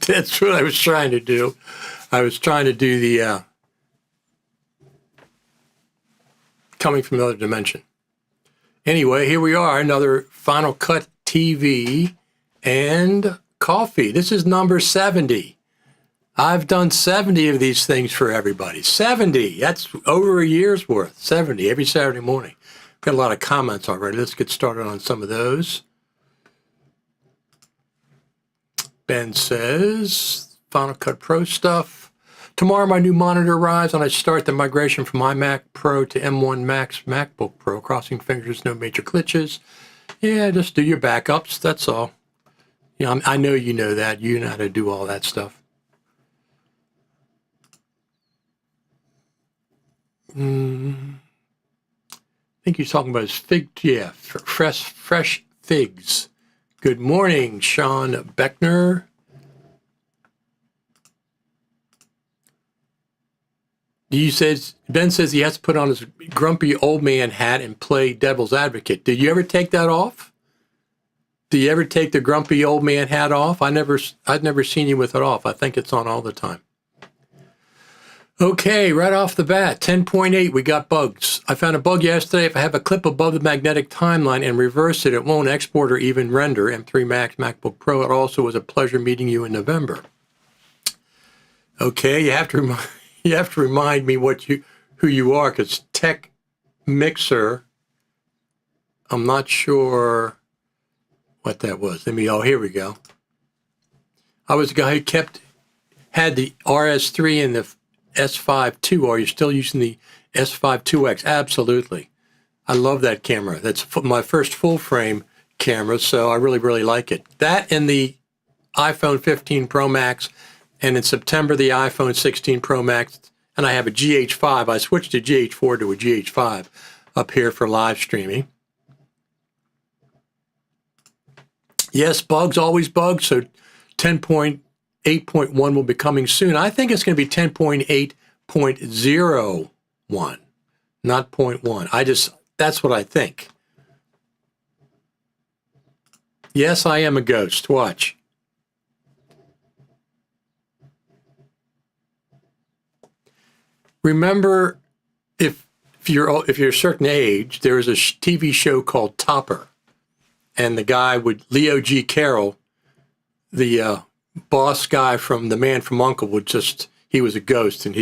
That's what I was trying to do. I was trying to do the coming from another dimension. Anyway, here we are, another Final Cut TV and coffee. This is number 70. I've done 70 of these things for everybody. 70. That's over a year's worth. 70 every Saturday morning. Got a lot of comments already. Let's get started on some of those. Ben says, Final Cut Pro stuff. Tomorrow my new monitor arrives and I start the migration from iMac Pro to M1 Max MacBook Pro. Crossing fingers, no major glitches. Yeah, just do your backups. That's all. Yeah, I know you know that. You know how to do all that stuff. I think you're talking about his fig. Yeah, fresh figs. Good morning, Sean Beckner. Ben says he has to put on his grumpy old man hat and play devil's advocate. Did you ever take that off? Do you ever take the grumpy old man hat off? I'd never seen you with it off. I think it's on all the time. Okay, right off the bat, 10.8, we got bugs. I found a bug yesterday. If I have a clip above the magnetic timeline and reverse it, it won't export or even render M3 Max MacBook Pro. It also was a pleasure meeting you in November. Okay, you have to remind me who you are, because Tech Mixer, I'm not sure what that was. Oh, here we go. I was a guy who had the RS3 and the S5 II. Are you still using the S5 IIX? Absolutely. I love that camera. That's my first full frame camera, so I really, really like it. That and the iPhone 15 Pro Max, and in September, the iPhone 16 Pro Max, and I have a GH5. I switched a GH4 to a GH5 up here for live streaming. Yes, bugs, always bugs, so 10.8.1 will be coming soon. I think it's going to be 10.8.01, not 0.1. That's what I think. Yes, I am a ghost. Watch. Remember, if you're a certain age, there was a TV show called Topper, and the guy Leo G. Carroll, the boss guy from The Man from U.N.C.L.E. he was a ghost, and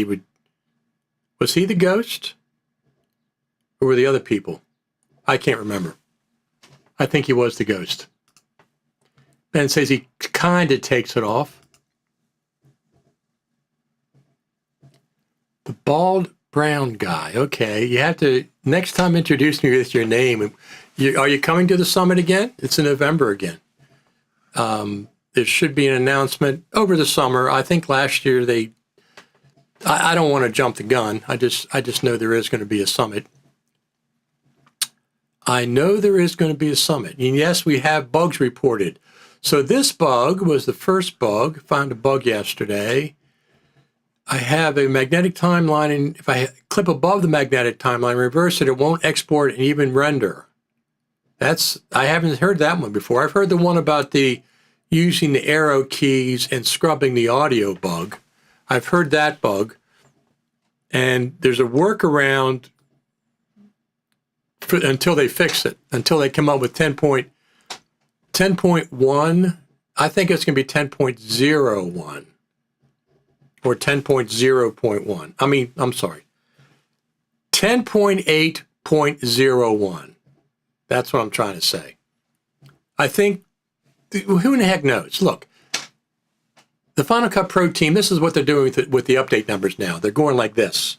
was he the ghost? Or were the other people? I can't remember. I think he was the ghost. Ben says he kind of takes it off. The bald brown guy. Okay, you have to, next time, introduce me with your name. Are you coming to the summit again? It's in November again. There should be an announcement over the summer. I think last year I don't want to jump the gun. I just know there is going to be a summit. I know there is going to be a summit. And yes, we have bugs reported. So this bug was the first bug. Found a bug yesterday. I have a magnetic timeline, and if I clip above the magnetic timeline, reverse it, it won't export and even render. I haven't heard that one before. I've heard the one about using the arrow keys and scrubbing the audio bug. I've heard that bug. And there's a workaround until they fix it, until they come up with 10.1. I think it's going to be 10.01 or 10.0.1. I'm sorry. 10.8.01. That's what I'm trying to say. I think, who in the heck knows? Look, the Final Cut Pro team, this is what they're doing with the update numbers now. They're going like this.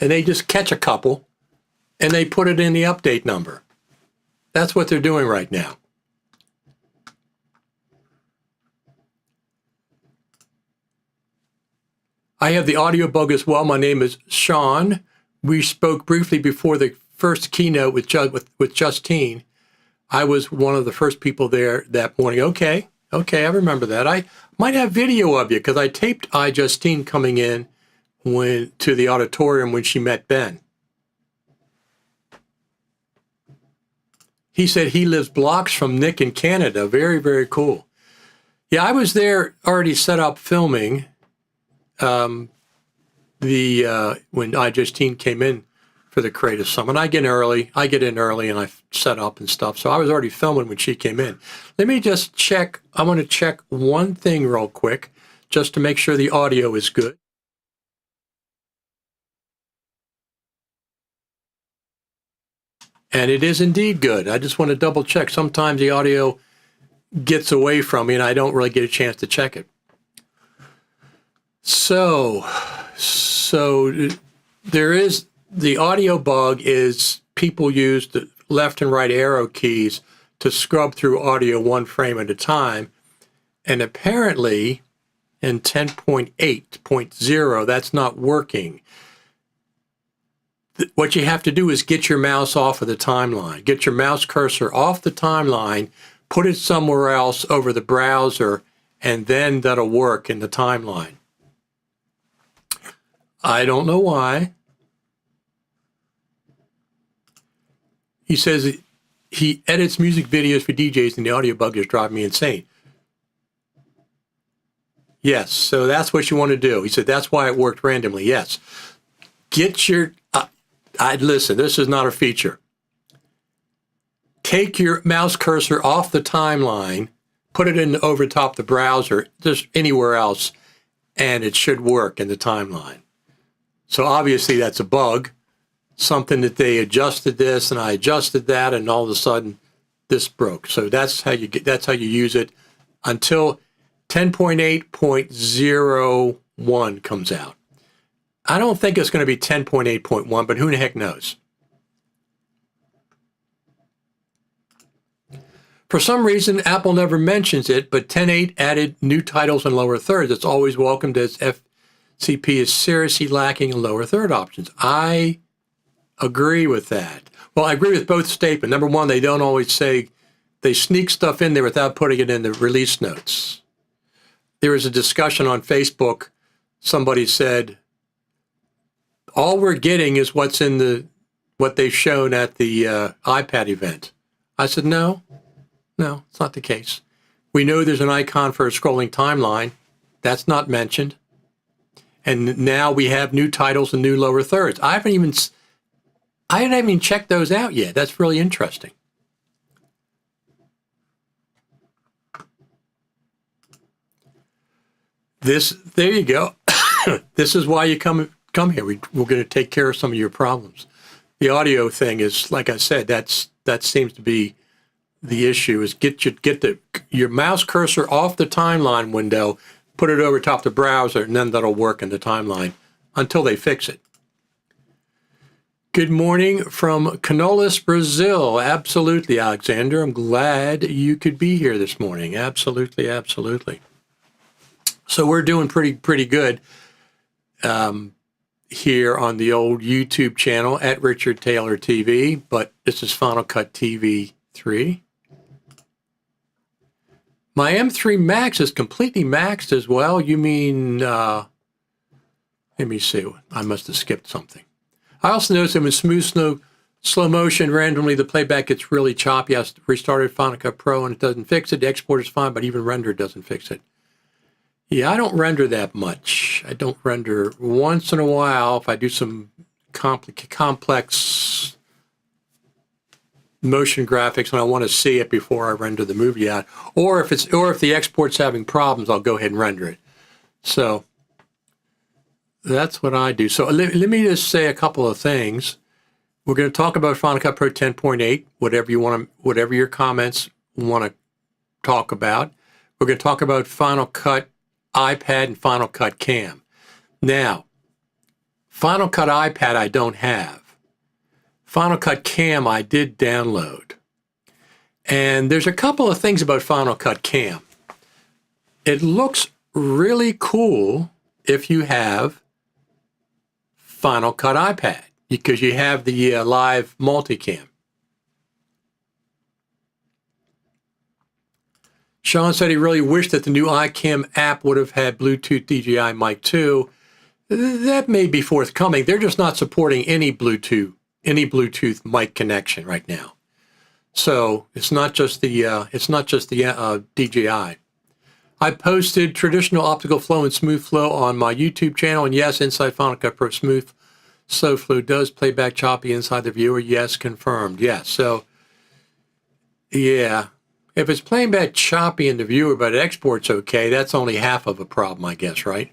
And they just catch a couple, and they put it in the update number. That's what they're doing right now. I have the audio bug as well. My name is Sean. We spoke briefly before the first keynote with Justine. I was one of the first people there that morning. Okay, I remember that. I might have video of you because I taped Justine coming in to the auditorium when she met Ben. He said he lives blocks from Nick in Canada. Very, very cool. Yeah, I was there already set up filming when iJustine came in for the Creative Summit. I get in early and I set up and stuff. So I was already filming when she came in. Let me just check. I want to check one thing real quick just to make sure the audio is good. And it is indeed good. I just want to double check. Sometimes the audio gets away from me and I don't really get a chance to check it. So there is, the audio bug is people use the left and right arrow keys to scrub through audio one frame at a time. And apparently in 10.8.0, that's not working. What you have to do is get your mouse off of the timeline. Get your mouse cursor off the timeline, put it somewhere else over the browser, and then that'll work in the timeline. I don't know why. He says he edits music videos for DJs and the audio bug is driving me insane. Yes, so that's what you want to do. He said that's why it worked randomly. Yes. Get your... listen, this is not a feature. Take your mouse cursor off the timeline, put it in over top the browser, just anywhere else, and it should work in the timeline. So obviously that's a bug, something that they adjusted this and I adjusted that, and all of a sudden this broke. So that's how you use it until 10.8.01 comes out. I don't think it's going to be 10.8.1, but who the heck knows? For some reason, Apple never mentions it, but 10.8 added new titles and lower thirds. It's always welcomed as FCP is seriously lacking in lower third options. I agree with that. Well, I agree with both statements. Number one, they don't always say, they sneak stuff in there without putting it in the release notes. There was a discussion on Facebook. Somebody said, all we're getting is what's in what they've shown at the iPad event. I said, no, it's not the case. We know there's an icon for a scrolling timeline. That's not mentioned. And now we have new titles and new lower thirds. I haven't even checked those out yet. That's really interesting. There you go. This is why you come here. We're going to take care of some of your problems. The audio thing is, like I said, that seems to be the issue. Is get your mouse cursor off the timeline window, put it over top the browser, and then that'll work in the timeline until they fix it. Good morning from Canolas, Brazil. Absolutely, Alexander. I'm glad you could be here this morning. Absolutely, absolutely. So we're doing pretty good. Here on the old YouTube channel at Richard Taylor TV, but this is Final Cut TV 3. My M3 Max is completely maxed as well. You mean, let me see, I must have skipped something. I also noticed that when smooth slow motion, randomly the playback gets really choppy. I restarted Final Cut Pro and it doesn't fix it. The export is fine, but even render doesn't fix it. Yeah, I don't render that much. I don't render once in a while if I do some complex motion graphics and I want to see it before I render the movie out. Or if the export's having problems, I'll go ahead and render it. So that's what I do. So let me just say a couple of things. We're going to talk about Final Cut Pro 10.8, whatever your comments want to talk about. We're going to talk about Final Cut iPad and Final Cut Cam. Now, Final Cut iPad I don't have. Final Cut Cam I did download. And there's a couple of things about Final Cut Cam. It looks really cool if you have Final Cut iPad because you have the live multicam. Sean said he really wished that the new iCam app would have had Bluetooth DJI Mic 2. That may be forthcoming. They're just not supporting any Bluetooth mic connection right now. So it's not just the DJI. I posted traditional optical flow and smooth flow on my YouTube channel, and yes, inside Final Cut Pro Smooth Slow Flow does play back choppy inside the viewer. Yes, confirmed. Yes. So yeah, if it's playing back choppy in the viewer, but it exports okay, that's only half of a problem, I guess, right?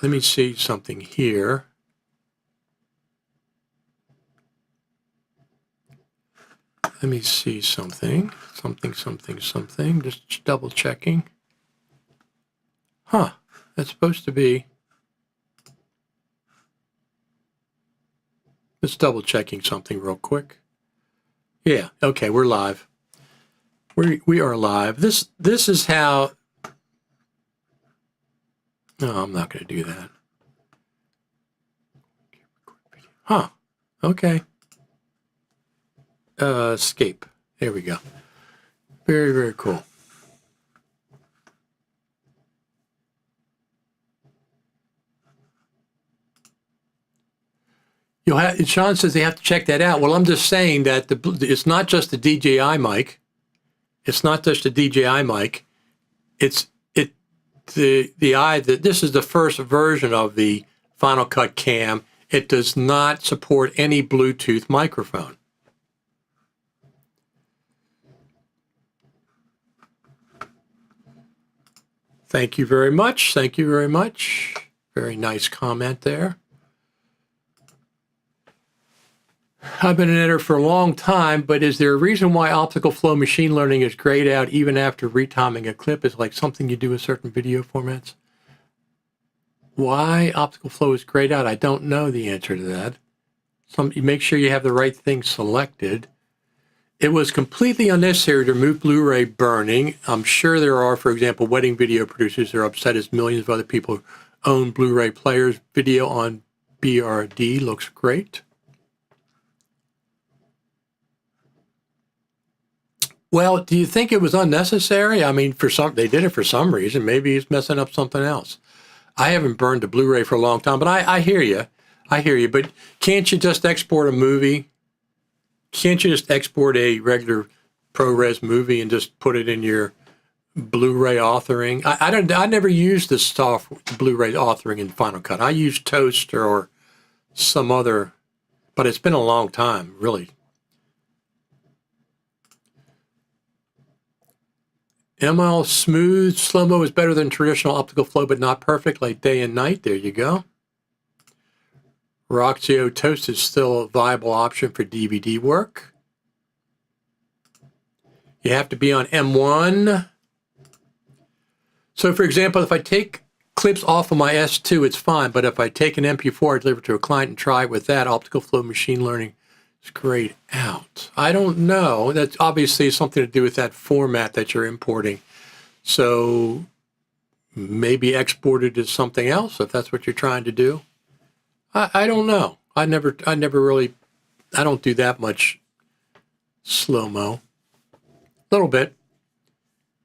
Let me see something here. Let me see something. Just double checking. Huh. That's supposed to be. Let's double checking something real quick. Yeah. Okay. We're live. We are live. This is how. No, I'm not going to do that. Huh. Okay. Escape. There we go. Very, very cool. Sean says they have to check that out. Well, I'm just saying that it's not just the DJI mic. It's not just the DJI mic. This is the first version of the Final Cut Cam. It does not support any Bluetooth microphone. Thank you very much. Thank you very much. Very nice comment there. I've been an editor for a long time, but is there a reason why optical flow machine learning is grayed out even after retiming a clip? Is like something you do with certain video formats? Why optical flow is grayed out? I don't know the answer to that. You make sure you have the right thing selected. It was completely unnecessary to remove Blu-ray burning. I'm sure there are, for example, wedding video producers that are upset as millions of other people own Blu-ray players. Video on BRD looks great. Well, do you think it was unnecessary? I mean, they did it for some reason. Maybe he's messing up something else. I haven't burned a Blu-ray for a long time, but I hear you. I hear you. But can't you just export a movie? Can't you just export a regular ProRes movie and just put it in your Blu-ray authoring? I never used the Blu-ray authoring in Final Cut. I used Toast or some other, but it's been a long time, really. ML smooth slow-mo is better than traditional optical flow, but not perfect, like day and night. There you go. Roxio Toast is still a viable option for DVD work. You have to be on M1. So, for example, if I take clips off of my S2, it's fine. But if I take an MP4, I deliver it to a client and try it with that, optical flow machine learning is grayed out. I don't know. That's obviously something to do with that format that you're importing. So maybe export it as something else if that's what you're trying to do. I don't know. I never really, I don't do that much slow-mo. A little bit.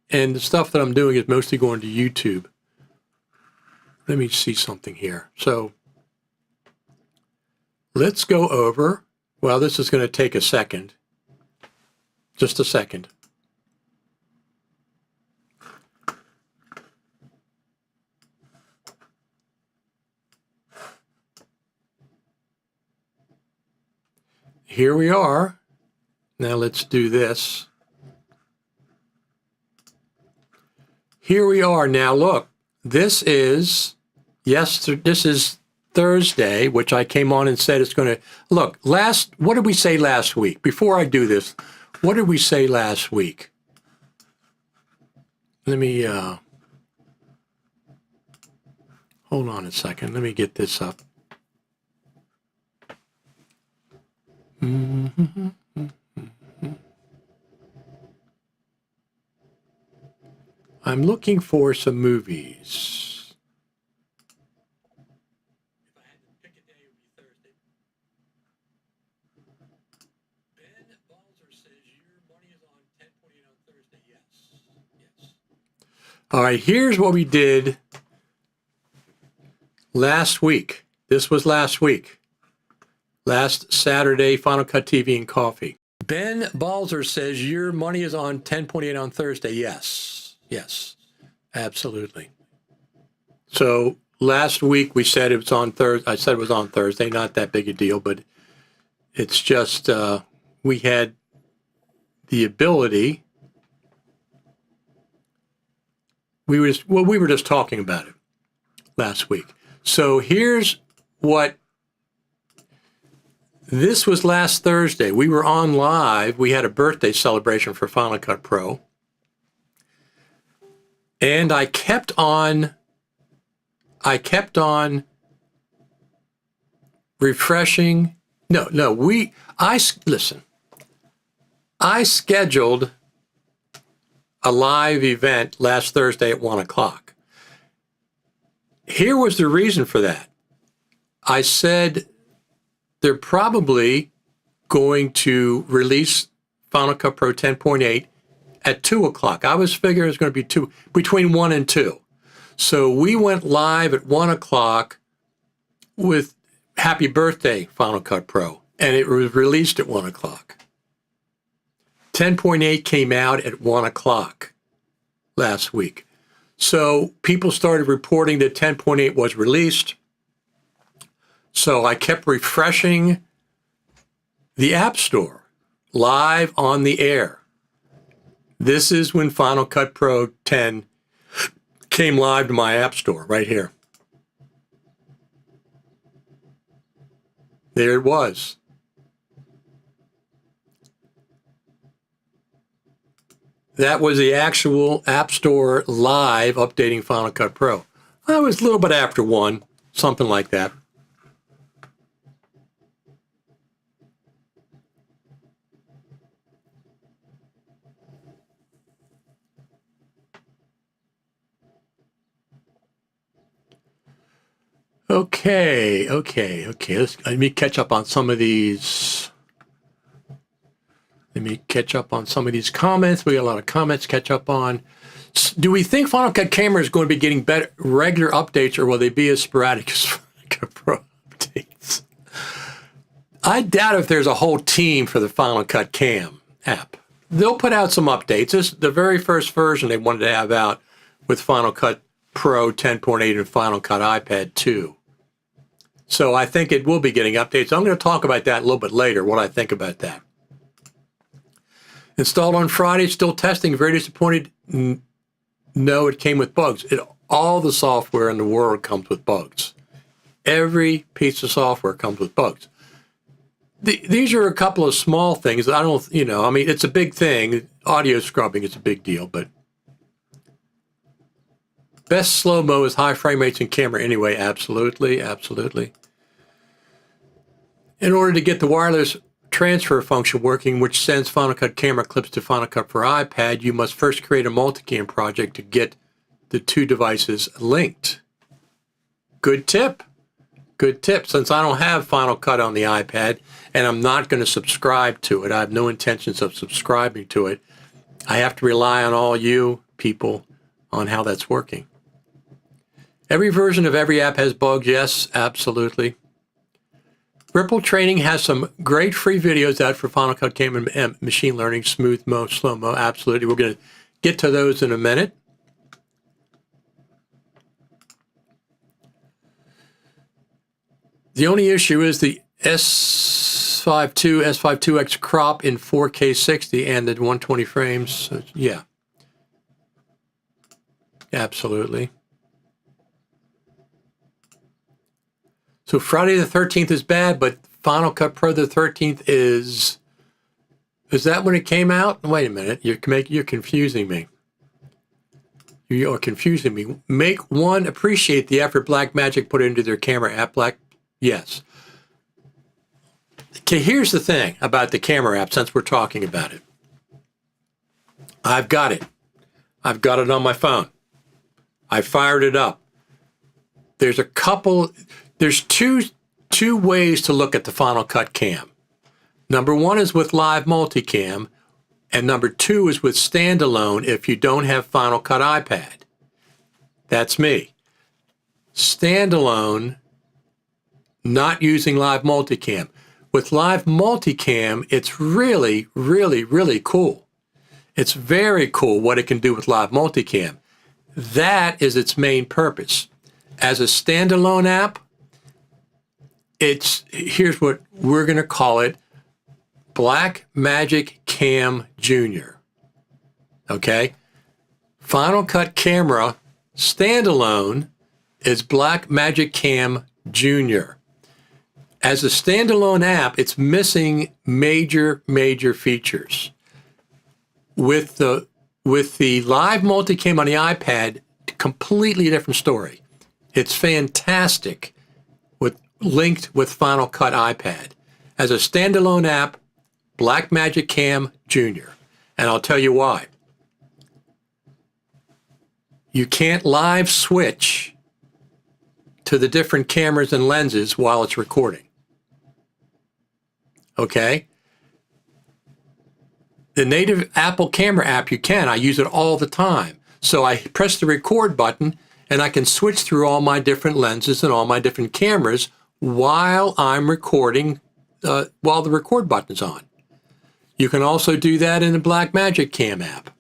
And the stuff that I'm doing is mostly going to YouTube. Let me see something here. So let's go over. Well, this is going to take a second. Just a second. Here we are. Now let's do this. Here we are. Now look, this is Thursday, which I came on and said it's going to look. What did we say last week? Before I do this, what did we say last week? Let me hold on a second. Let me get this up. I'm looking for some movies. If I had to pick a day, it would be Thursday. Ben Balzer says your money is on 10.8 on Thursday. Yes. All right, here's what we did last week. This was last week. Last Saturday, Final Cut TV and Coffee. Ben Balzer says your money is on 10.8 on Thursday. Yes, absolutely. So last week we said it was on Thursday. I said it was on Thursday. Not that big a deal, but it's just we had the ability. We were just talking about it last week. So here's what. This was last Thursday. We were on live. We had a birthday celebration for Final Cut Pro. And I kept on refreshing. Listen. I scheduled a live event last Thursday at 1 o'clock. Here was the reason for that. I said they're probably going to release Final Cut Pro 10.8 at 2 o'clock. I was figuring it was going to be between 1 and 2. So we went live at 1 o'clock with Happy Birthday Final Cut Pro, and it was released at 1 o'clock. 10.8 came out at 1 o'clock last week. So people started reporting that 10.8 was released. So I kept refreshing the App Store live on the air. This is when Final Cut Pro 10 came live to my App Store right here. There it was. That was the actual App Store live updating Final Cut Pro. I was a little bit after 1, something like that. Okay. Let me catch up on some of these. Comments. We got a lot of comments to catch up on. Do we think Final Cut Camera is going to be getting better, regular updates, or will they be as sporadic as Final Cut Pro updates? I doubt if there's a whole team for the Final Cut Cam app. They'll put out some updates. This is the very first version they wanted to have out with Final Cut Pro 10.8 and Final Cut iPad 2. So I think it will be getting updates. I'm going to talk about that a little bit later, what I think about that. Installed on Friday, still testing, very disappointed. No, it came with bugs. All the software in the world comes with bugs. Every piece of software comes with bugs. These are a couple of small things that I don't, it's a big thing. Audio scrubbing is a big deal, but best slow-mo is high frame rates in camera anyway. Absolutely. In order to get the wireless transfer function working, which sends Final Cut Camera clips to Final Cut for iPad, you must first create a multicam project to get the two devices linked. Good tip. Since I don't have Final Cut on the iPad and I'm not going to subscribe to it, I have no intentions of subscribing to it, I have to rely on all you people on how that's working. Every version of every app has bugs. Yes, absolutely. Ripple Training has some great free videos out for Final Cut Camera and machine learning, smooth mo, slow mo. Absolutely. We're going to get to those in a minute. The only issue is the S52, S52X crop in 4K 60 and the 120 frames. So, yeah. Absolutely. So Friday the 13th is bad, but Final Cut Pro the 13th is that when it came out? Wait a minute, you're confusing me. You are confusing me. Make one appreciate the effort Blackmagic put into their camera app. Yes. Okay, here's the thing about the camera app, since we're talking about it. I've got it. I've got it on my phone. I fired it up. There's two ways to look at the Final Cut Cam. Number one is with live multicam, and number two is with standalone if you don't have Final Cut iPad. That's me. Standalone, not using live multicam. With live multicam, it's really, really, really cool. It's very cool what it can do with live multicam. That is its main purpose. As a standalone app, here's what we're going to call it, Blackmagic Cam Junior. Okay? Final Cut Camera standalone is Blackmagic Cam Junior. As a standalone app, it's missing major features. With the live multicam on the iPad, completely different story. It's fantastic linked with Final Cut iPad. As a standalone app, Blackmagic Cam Junior. And I'll tell you why. You can't live switch to the different cameras and lenses while it's recording. Okay? The native Apple camera app, you can. I use it all the time. So I press the record button and I can switch through all my different lenses and all my different cameras while I'm recording, while the record button's on. You can also do that in the Blackmagic Cam app.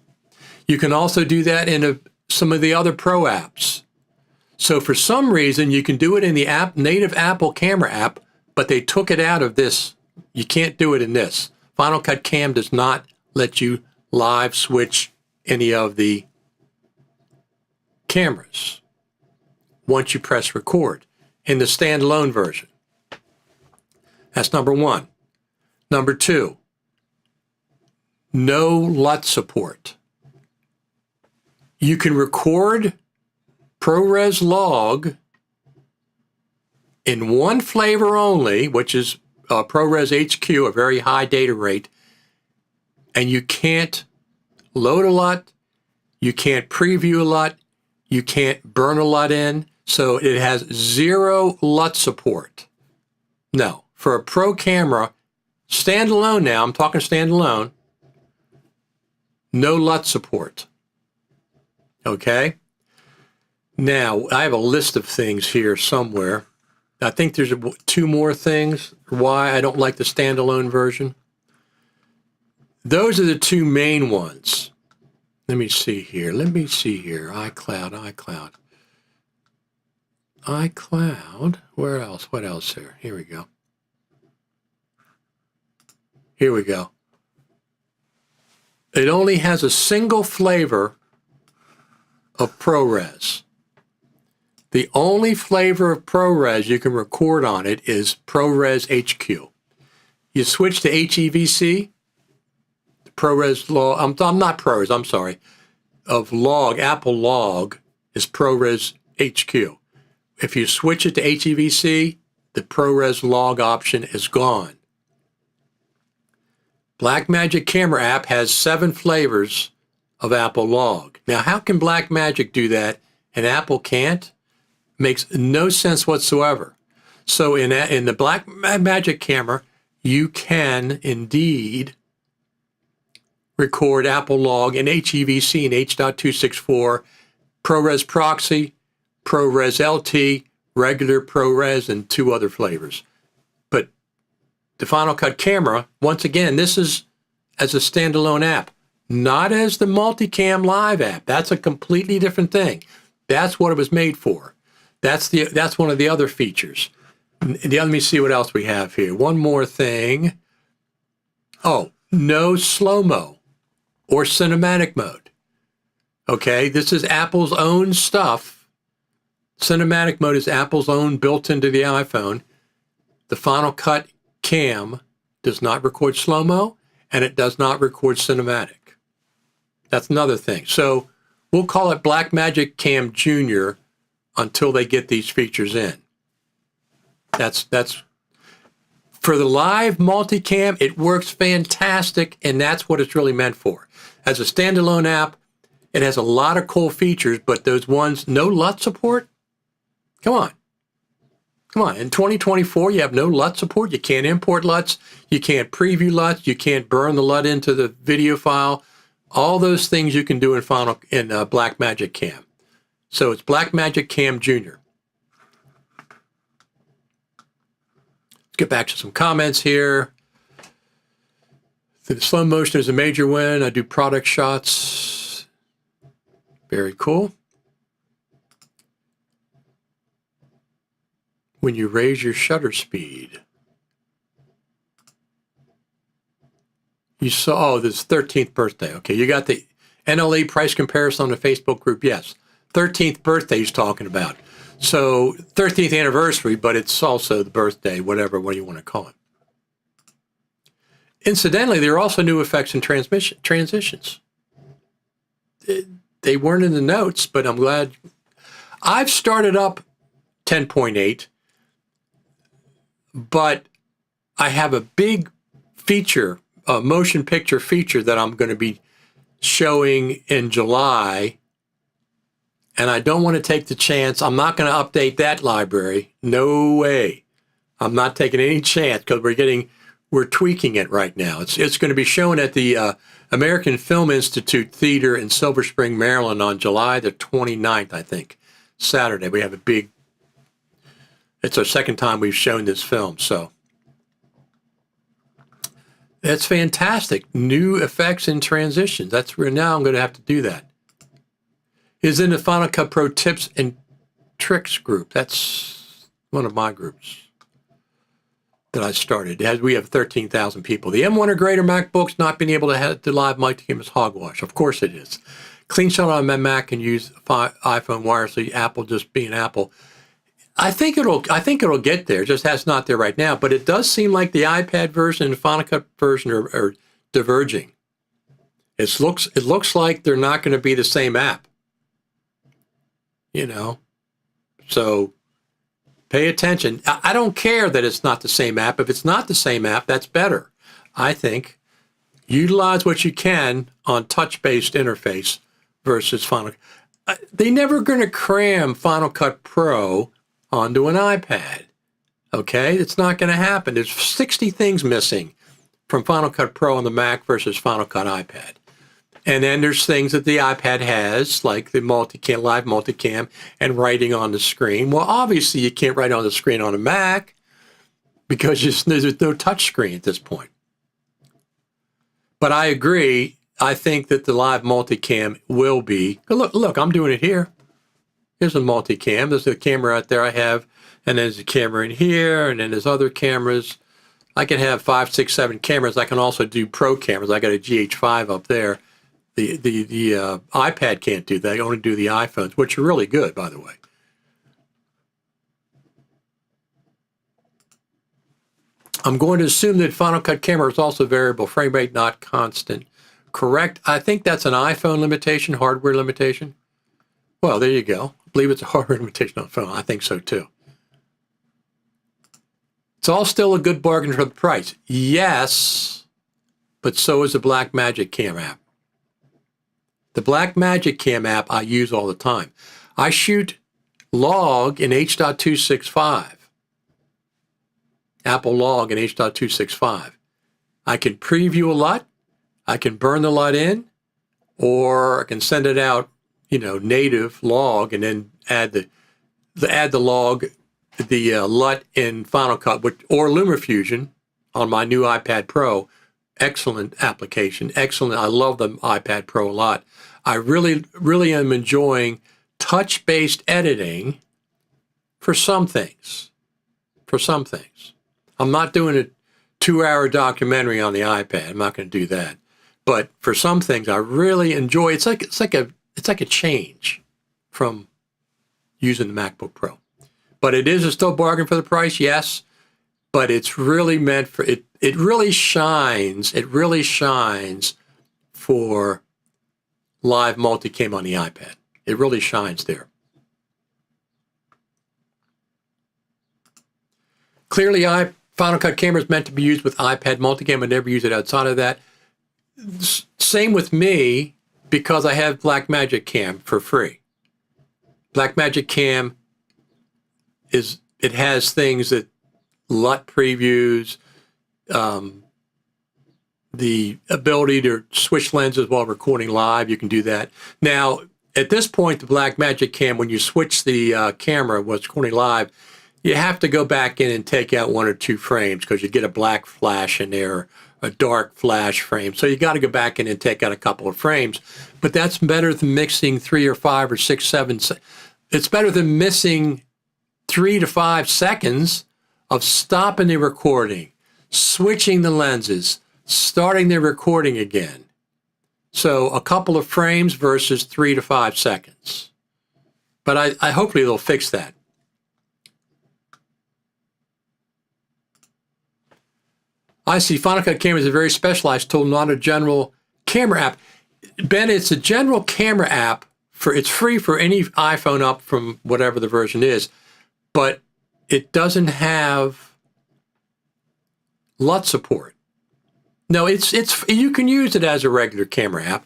You can also do that in some of the other Pro apps. So for some reason, you can do it in the native Apple camera app, but they took it out of this. You can't do it in this. Final Cut Cam does not let you live switch any of the cameras once you press record in the standalone version. That's number one. Number two, no LUT support. You can record ProRes log in one flavor only, which is ProRes HQ, a very high data rate, and you can't load a LUT, you can't preview a LUT, you can't burn a LUT in, so it has zero LUT support. No, for a Pro camera, standalone now, I'm talking standalone, no LUT support. Okay? Now, I have a list of things here somewhere. I think there's two more things why I don't like the standalone version. Those are the two main ones. Let me see here. iCloud. Where else? What else there? Here we go. It only has a single flavor of ProRes. The only flavor of ProRes you can record on it is ProRes HQ. You switch to HEVC, ProRes log, I'm not ProRes, I'm sorry, of log, Apple log is ProRes HQ. If you switch it to HEVC, the ProRes log option is gone. Blackmagic Camera app has 7 flavors of Apple log. Now, how can Blackmagic do that and Apple can't? Makes no sense whatsoever. So in the Blackmagic Camera, you can indeed record Apple log in HEVC and H.264, ProRes Proxy, ProRes LT, regular ProRes, and 2 other flavors. But the Final Cut Camera, once again, this is as a standalone app, not as the Multicam Live app. That's a completely different thing. That's what it was made for. That's one of the other features. Let me see what else we have here. One more thing. Oh, no slow-mo or cinematic mode. Okay, this is Apple's own stuff. Cinematic mode is Apple's own built into the iPhone. The Final Cut Cam does not record slow-mo, and it does not record cinematic. That's another thing. So we'll call it Blackmagic Cam Junior until they get these features in. That's for the live multicam, it works fantastic, and that's what it's really meant for. As a standalone app, it has a lot of cool features, but those ones, no LUT support? Come on. In 2024, you have no LUT support. You can't import LUTs. You can't preview LUTs. You can't burn the LUT into the video file. All those things you can do in Blackmagic Cam. So it's Blackmagic Cam Junior. get back to some comments here. The slow motion is a major win. I do product shots. Very cool. When you raise your shutter speed. You saw, oh, this 13th birthday. Okay, you got the NLE price comparison on the Facebook group. Yes, 13th birthday he's talking about. So 13th anniversary, but it's also the birthday, what do you want to call it. Incidentally, there are also new effects and transitions. They weren't in the notes, but I'm glad. I've started up 10.8, but I have a big feature, a motion picture feature that I'm going to be showing in July, and I don't want to take the chance. I'm not going to update that library. No way. I'm not taking any chance because we're tweaking it right now. It's going to be shown at the American Film Institute Theater in Silver Spring, Maryland on July the 29th, I think. Saturday. We have it's our second time we've shown this film, so. That's fantastic. New effects and transitions. That's where now I'm going to have to do that. Is in the Final Cut Pro Tips and Tricks group. That's one of my groups that I started. We have 13,000 people. The M1 or greater MacBooks not being able to have the live multicam is hogwash. Of course it is. Clean shot on my Mac and use iPhone wirelessly. Apple just being Apple. I think it'll get there. Just has not there right now. But it does seem like the iPad version and the Final Cut version are diverging. It looks like they're not going to be the same app. So pay attention. I don't care that it's not the same app. If it's not the same app, that's better. I think utilize what you can on touch-based interface versus Final Cut. They're never going to cram Final Cut Pro onto an iPad. Okay? It's not going to happen. There's 60 things missing from Final Cut Pro on the Mac versus Final Cut iPad. And then there's things that the iPad has, like the multicam, live multicam, and writing on the screen. Well, obviously you can't write on the screen on a Mac because there's no touch screen at this point. But I agree. I think that the live multicam will be. Look, I'm doing it here. Here's a multicam. There's a camera out there I have, and there's a camera in here, and then there's other cameras. I can have 5, 6, 7 cameras. I can also do pro cameras. I got a GH5 up there. The iPad can't do that. I only do the iPhones, which are really good, by the way. I'm going to assume that Final Cut camera is also variable frame rate, not constant. Correct? I think that's an iPhone limitation, hardware limitation. Well, there you go. I believe it's a hardware limitation on phone. I think so, too. It's all still a good bargain for the price. Yes, but so is the Blackmagic Cam app. The Blackmagic Cam app I use all the time. I shoot log in H.265. Apple log in H.265. I can preview a LUT. I can burn the LUT in, or I can send it out, native log, and then add the log, the LUT in Final Cut, or LumaFusion on my new iPad Pro. Excellent application. Excellent. I love the iPad Pro a lot. I really, really am enjoying touch-based editing for some things. I'm not doing a 2-hour documentary on the iPad. I'm not going to do that. But for some things, I really enjoy. It's like a change from using the MacBook Pro. But it is still a bargain for the price, yes. But it's really meant for it. It really shines. It really shines for live multicam on the iPad. It really shines there. Clearly, Final Cut camera is meant to be used with iPad multicam. I never use it outside of that. Same with me, because I have Blackmagic Cam for free. Blackmagic Cam has things that LUT previews, the ability to switch lenses while recording live. You can do that. Now, at this point, the Blackmagic Cam, when you switch the camera, what's recording live, you have to go back in and take out 1 or 2 frames because you get a black flash in there, a dark flash frame. So you got to go back in and take out a couple of frames. But that's better than mixing 3 or 5 or 6, 7. It's better than missing 3 to 5 seconds of stopping the recording, switching the lenses, starting the recording again. So a couple of frames versus 3 to 5 seconds. But I hopefully they'll fix that. I see. Final Cut Camera is a very specialized tool, not a general camera app. Ben, it's a general camera app. It's free for any iPhone up from whatever the version is, but it doesn't have LUT support. No, you can use it as a regular camera app.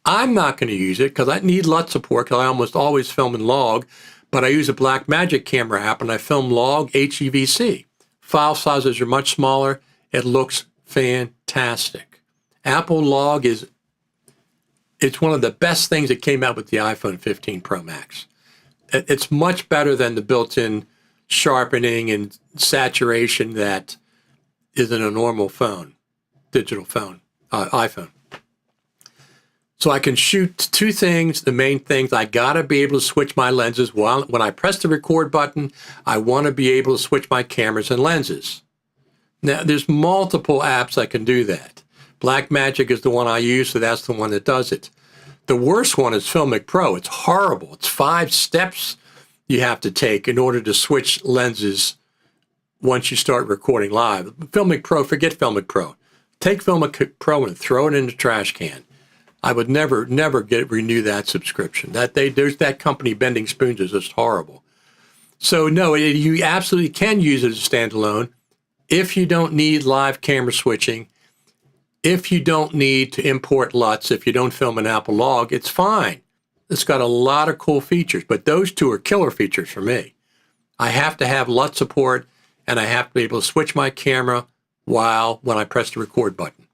I'm not going to use it because I need LUT support because I almost always film in log, but I use a Blackmagic camera app and I film log HEVC. File sizes are much smaller. It looks fantastic. Apple log it's one of the best things that came out with the iPhone 15 Pro Max. It's much better than the built-in sharpening and saturation that is in a normal phone, digital phone, iPhone. So I can shoot 2 things. The main things, I gotta be able to switch my lenses. When I press the record button, I wanna be able to switch my cameras and lenses. Now, there's multiple apps that can do that. Blackmagic is the one I use, so that's the one that does it. The worst one is Filmic Pro. It's horrible. It's 5 steps you have to take in order to switch lenses once you start recording live. Filmic Pro, forget Filmic Pro. Take Filmic Pro and throw it in the trash can. I would never renew that subscription. There's that company bending spoons is just horrible. So no, you absolutely can use it as a standalone if you don't need live camera switching. If you don't need to import LUTs, if you don't film an Apple log, it's fine. It's got a lot of cool features, but those 2 are killer features for me. I have to have LUT support, and I have to be able to switch my camera when I press the record button.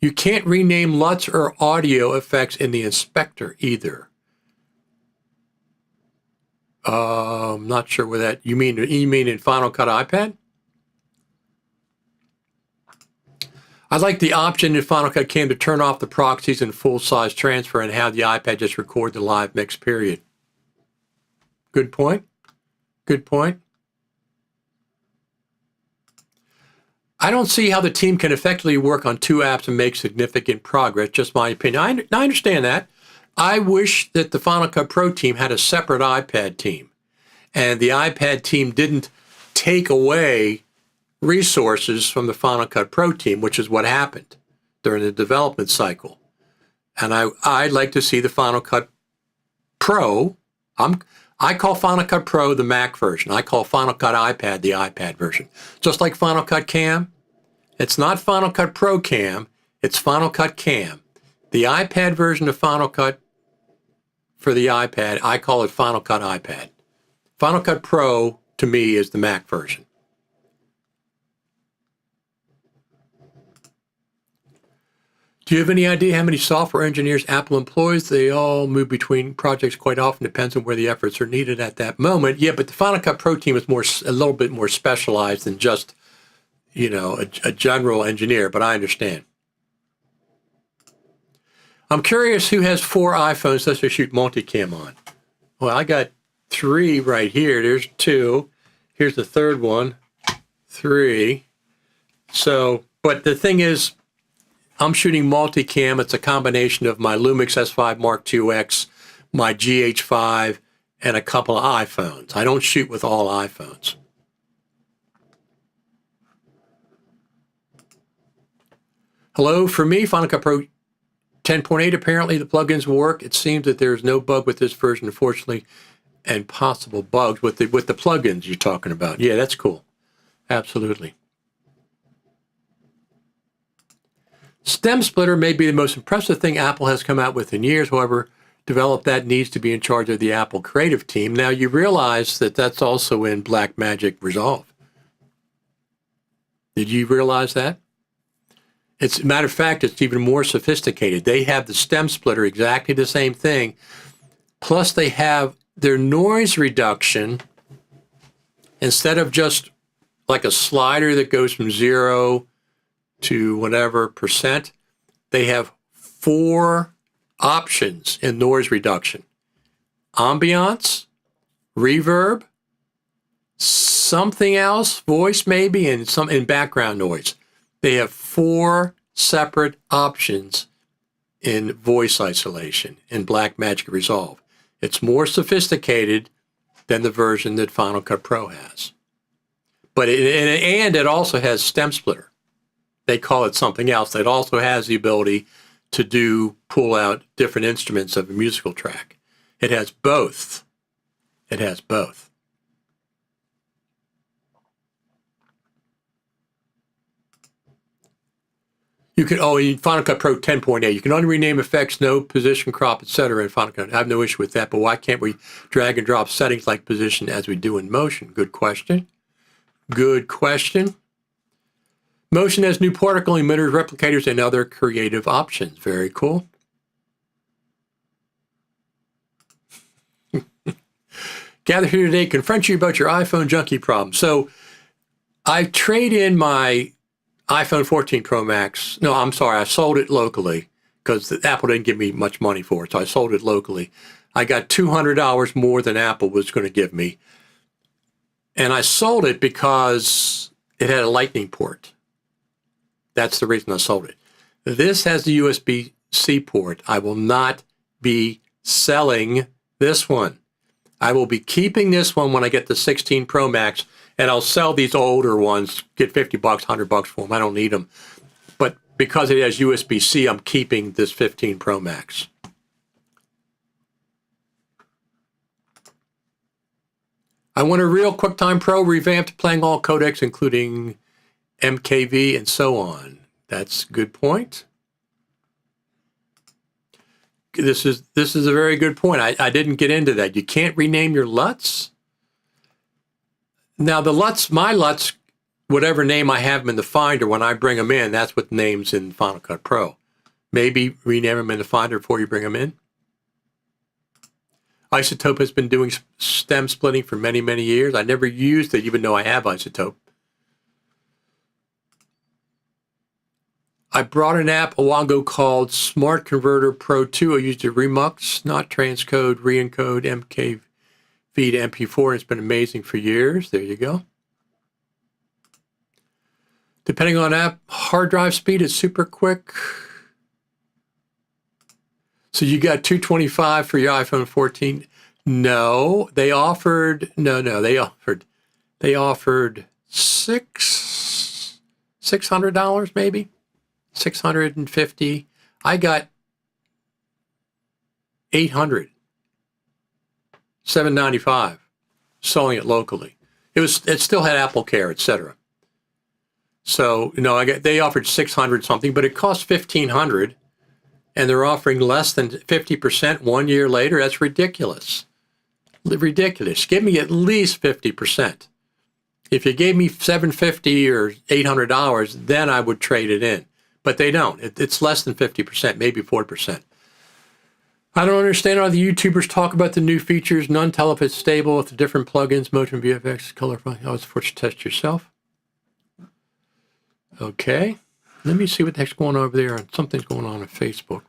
You can't rename LUTs or audio effects in the inspector either. I'm not sure what that you mean in Final Cut iPad? I like the option in Final Cut Cam to turn off the proxies and full-size transfer and have the iPad just record the live mix, period. Good point. Good point. I don't see how the team can effectively work on 2 apps and make significant progress, just my opinion. I understand that. I wish that the Final Cut Pro team had a separate iPad team, and the iPad team didn't take away resources from the Final Cut Pro team, which is what happened during the development cycle. And I'd like to see the Final Cut Pro. I call Final Cut Pro the Mac version. I call Final Cut iPad the iPad version. Just like Final Cut Cam, it's not Final Cut Pro Cam, it's Final Cut Cam. The iPad version of Final Cut for the iPad, I call it Final Cut iPad. Final Cut Pro, to me, is the Mac version. Do you have any idea how many software engineers Apple employs? They all move between projects quite often. Depends on where the efforts are needed at that moment. Yeah, but the Final Cut Pro team is a little bit more specialized than just, a general engineer, but I understand. I'm curious who has 4 iPhones that they shoot multicam on. Well, I got 3 right here. There's 2. Here's the third one. 3. So, but the thing is, I'm shooting multicam. It's a combination of my Lumix S5 Mark II X, my GH5, and a couple of iPhones. I don't shoot with all iPhones. Hello, for me, Final Cut Pro 10.8, apparently the plugins will work. It seems that there's no bug with this version, unfortunately, and possible bugs with the plugins you're talking about. Yeah, that's cool. Absolutely. Stem splitter may be the most impressive thing Apple has come out with in years. However, develop that needs to be in charge of the Apple creative team. Now, you realize that that's also in Blackmagic Resolve. Did you realize that? It's, matter of fact, it's even more sophisticated. They have the stem splitter, exactly the same thing, Plus they have their noise reduction, instead of just like a slider that goes from 0 to whatever percent, they have 4 options in noise reduction: ambiance, reverb, something else, voice maybe, and some in background noise. They have 4 separate options in voice isolation in Blackmagic Resolve. It's more sophisticated than the version that Final Cut Pro has. But it also has stem splitter. They call it something else. It also has the ability to pull out different instruments of a musical track. It has both. It has both. You can, in Final Cut Pro 10.8, you can only rename effects, no position, crop, etc. in Final Cut. I have no issue with that, but why can't we drag and drop settings like position as we do in Motion? Good question. Good question. Motion has new particle emitters, replicators, and other creative options. Very cool. Gather here today, confront you about your iPhone junkie problem. So I trade in my iPhone 14 Pro Max. No, I'm sorry. I sold it locally because Apple didn't give me much money for it. So I sold it locally. I got $200 more than Apple was going to give me. And I sold it because it had a Lightning port. That's the reason I sold it. This has the USB-C port. I will not be selling this one. I will be keeping this one when I get the 16 Pro Max, and I'll sell these older ones, get $50, $100 for them. I don't need them. But because it has USB-C, I'm keeping this 15 Pro Max. I want a real QuickTime Pro revamped, playing all codecs, including MKV and so on. That's a good point. This is a very good point. I didn't get into that. You can't rename your LUTs. Now the LUTs, my LUTs, whatever name I have them in the Finder, when I bring them in, that's what names in Final Cut Pro. Maybe rename them in the Finder before you bring them in. Isotope has been doing stem splitting for many, many years. I never used it, even though I have Isotope. I brought an app a while ago called Smart Converter Pro 2. I used a Remux, not transcode, re-encode, MKV to MP4. It's been amazing for years. There you go. Depending on app hard drive speed, it's super quick. So you got 225 for your iPhone 14? No, they offered, they offered $600 maybe, 650. I got 800, 795, selling it locally. It still had Apple Care, etc. So, they offered 600 something, but it cost 1,500. And they're offering less than 50% 1 year later. That's ridiculous. Ridiculous. Give me at least 50%. If you gave me $750 or $800, then I would trade it in. But they don't. It's less than 50%, maybe 4%. I don't understand how the YouTubers talk about the new features. None tell if it's stable with the different plugins, Motion VFX, color. Oh, it's for to test yourself. Okay. Let me see what the heck's going on over there. Something's going on Facebook.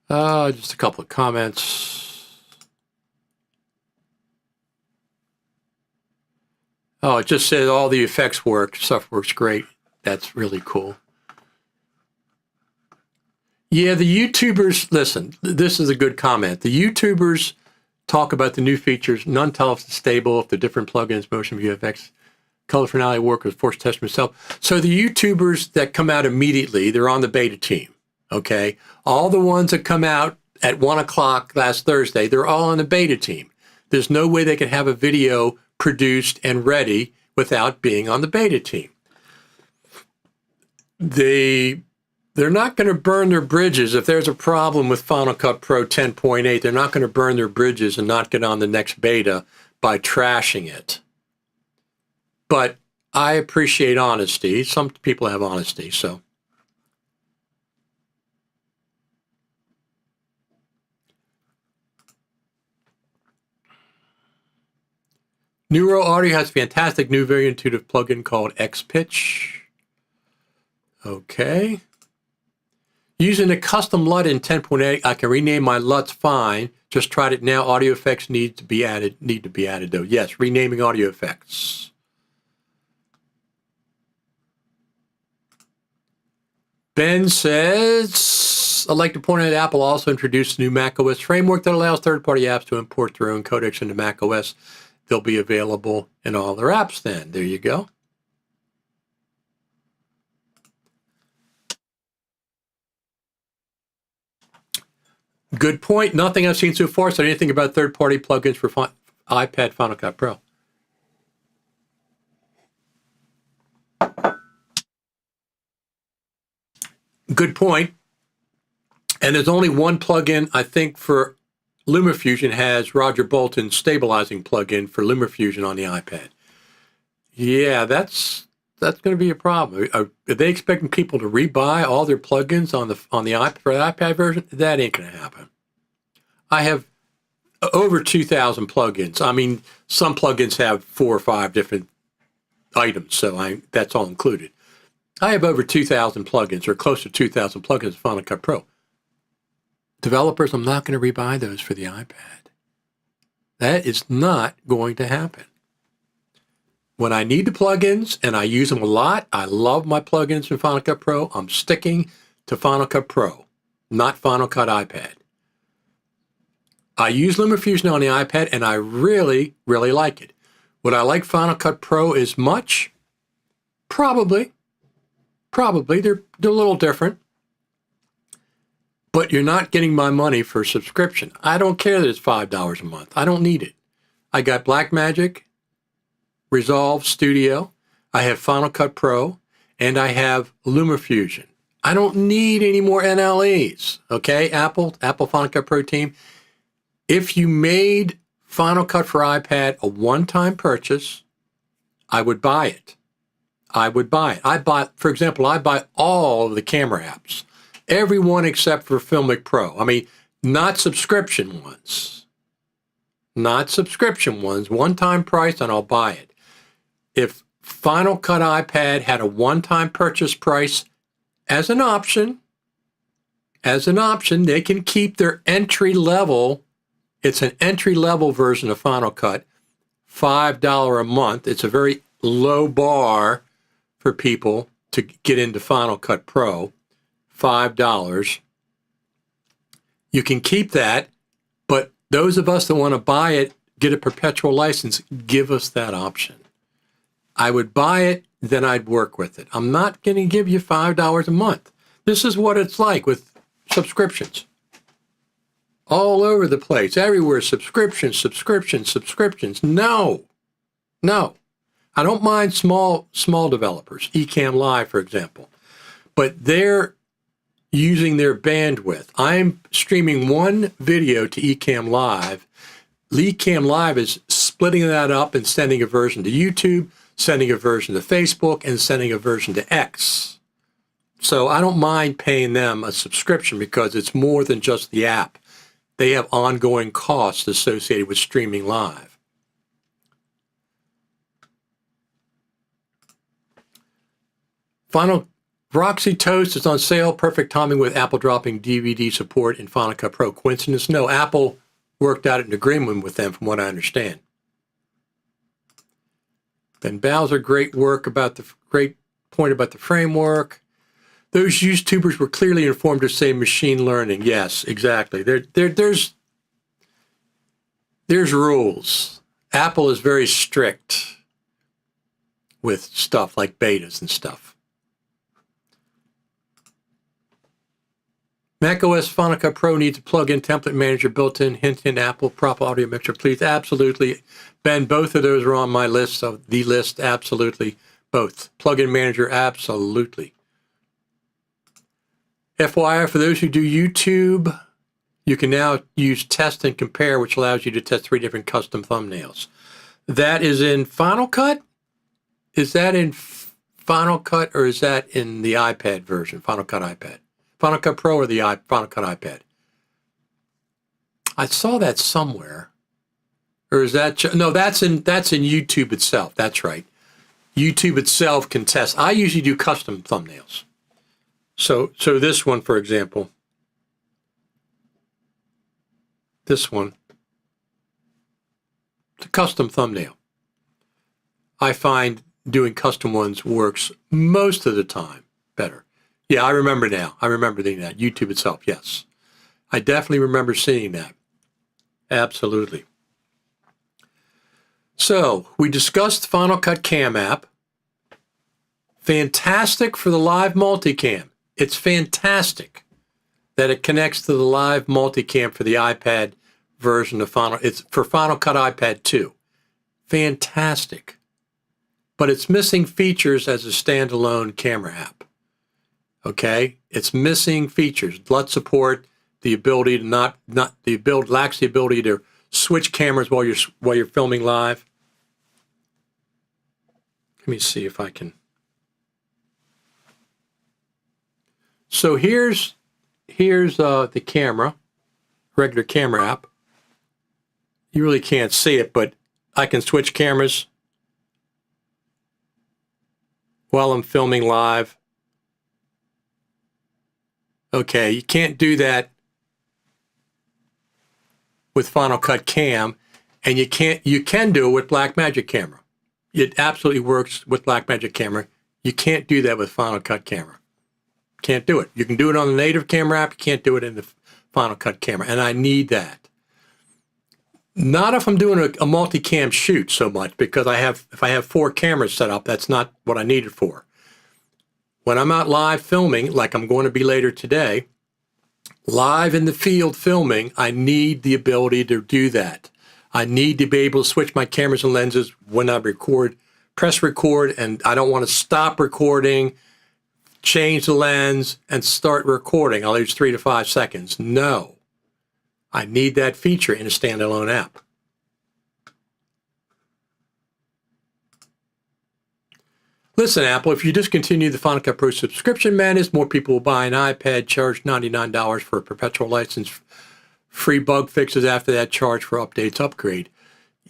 Just a couple of comments. Oh, it just said all the effects work. Stuff works great. That's really cool. Yeah, the YouTubers, listen, this is a good comment. The YouTubers talk about the new features. None tell if it's stable, if the different plugins, Motion VFX, color finale work, was forced to test myself. So the YouTubers that come out immediately, they're on the beta team, okay? All the ones that come out at 1 o'clock last Thursday, they're all on the beta team. There's no way they could have a video produced and ready without being on the beta team. They're not going to burn their bridges. If there's a problem with Final Cut Pro 10.8, they're not going to burn their bridges and not get on the next beta by trashing it. But I appreciate honesty. Some people have honesty, so. Neuro Audio has a fantastic new, very intuitive plugin called X-Pitch. Okay. Using a custom LUT in 10.8, I can rename my LUTs fine. Just tried it now. Audio effects need to be added though. Yes, renaming audio effects. Ben says, I'd like to point out Apple also introduced a new macOS framework that allows third-party apps to import their own codecs into macOS. They'll be available in all their apps then. There you go. Good point. Nothing I've seen so far said anything about third-party plugins for iPad Final Cut Pro. Good point. And there's only one plugin, I think, for LumaFusion has Roger Bolton's stabilizing plugin for LumaFusion on the iPad. Yeah, that's going to be a problem. Are they expecting people to rebuy all their plugins on the iPad for the iPad version? That ain't going to happen. I have over 2,000 plugins. I mean, some plugins have 4 or 5 different items, so that's all included. I have over 2,000 plugins, or close to 2,000 plugins in Final Cut Pro. Developers, I'm not going to rebuy those for the iPad. That is not going to happen. When I need the plugins, and I use them a lot, I love my plugins in Final Cut Pro, I'm sticking to Final Cut Pro, not Final Cut iPad. I use LumaFusion on the iPad, and I really, really like it. Would I like Final Cut Pro as much? Probably. They're a little different. But you're not getting my money for a subscription. I don't care that it's $5 a month. I don't need it. I got Blackmagic, Resolve Studio, I have Final Cut Pro, and I have LumaFusion. I don't need any more NLEs, okay? Apple Final Cut Pro team. If you made Final Cut for iPad a one-time purchase, I would buy it. I buy, for example, I buy all of the camera apps. Every one except for Filmic Pro. I mean, not subscription ones. One-time price, and I'll buy it. If Final Cut iPad had a one-time purchase price as an option, they can keep their entry level. It's an entry-level version of Final Cut, $5 a month. It's a very low bar for people to get into Final Cut Pro, $5. You can keep that, but those of us that want to buy it, get a perpetual license, give us that option. I would buy it, then I'd work with it. I'm not going to give you $5 a month. This is what it's like with subscriptions. All over the place, everywhere, subscriptions. No. I don't mind small developers, Ecamm Live, for example, but they're using their bandwidth. I'm streaming one video to Ecamm Live. Ecamm Live is splitting that up and sending a version to YouTube, sending a version to Facebook, and sending a version to X. So I don't mind paying them a subscription because it's more than just the app. They have ongoing costs associated with streaming live. Final Roxy Toast is on sale. Perfect timing with Apple dropping DVD support in Final Cut Pro. Coincidence? No, Apple worked out an agreement with them from what I understand. Ben Bowser, great point about the framework. Those YouTubers were clearly informed to say machine learning. Yes, exactly. There's rules. Apple is very strict with stuff like betas and stuff. macOS Final Cut Pro needs a plug-in template manager built in. Hint, Apple prop audio mixer, please. Absolutely. Ben, both of those are on my list, so the list, absolutely. Both. Plug-in manager, absolutely. FYI, for those who do YouTube, you can now use Test and Compare, which allows you to test 3 different custom thumbnails. That is in Final Cut. is that in Final Cut or is that in the iPad version? Final Cut iPad, Final Cut Pro, or the Final Cut iPad? I saw that somewhere. Or is that no? That's in YouTube itself. That's right. YouTube itself can test. I usually do custom thumbnails. So this one, for example, this one, it's a custom thumbnail. I find doing custom ones works most of the time better. Yeah, I remember now. I remember seeing that. YouTube itself, yes. I definitely remember seeing that. Absolutely. So we discussed Final Cut Cam app. Fantastic for the live multicam. It's fantastic that it connects to the live multicam for the iPad version of Final. It's for Final Cut iPad 2. Fantastic. But it's missing features as a standalone camera app. Okay? It's missing features. LUT support, the ability to lacks the ability to switch cameras while you're filming live. Let me see if I can. So here's the camera, regular camera app. You really can't see it, but I can switch cameras while I'm filming live. Okay, you can't do that with Final Cut Cam, and you can do it with Blackmagic Camera. It absolutely works with Blackmagic Camera. You can't do that with Final Cut Camera. Can't do it. You can do it on the native camera app. You can't do it in the Final Cut Camera, and I need that. Not if I'm doing a multicam shoot so much, because if I have 4 cameras set up, that's not what I need it for. When I'm out live filming, like I'm going to be later today, live in the field filming, I need the ability to do that. I need to be able to switch my cameras and lenses when I record, press record, and I don't want to stop recording, change the lens, and start recording. I'll use 3 to 5 seconds. No. I need that feature in a standalone app. Listen, Apple, if you discontinue the Final Cut Pro subscription madness, more people will buy an iPad, charge $99 for a perpetual license, free bug fixes after that, charge for updates, upgrade.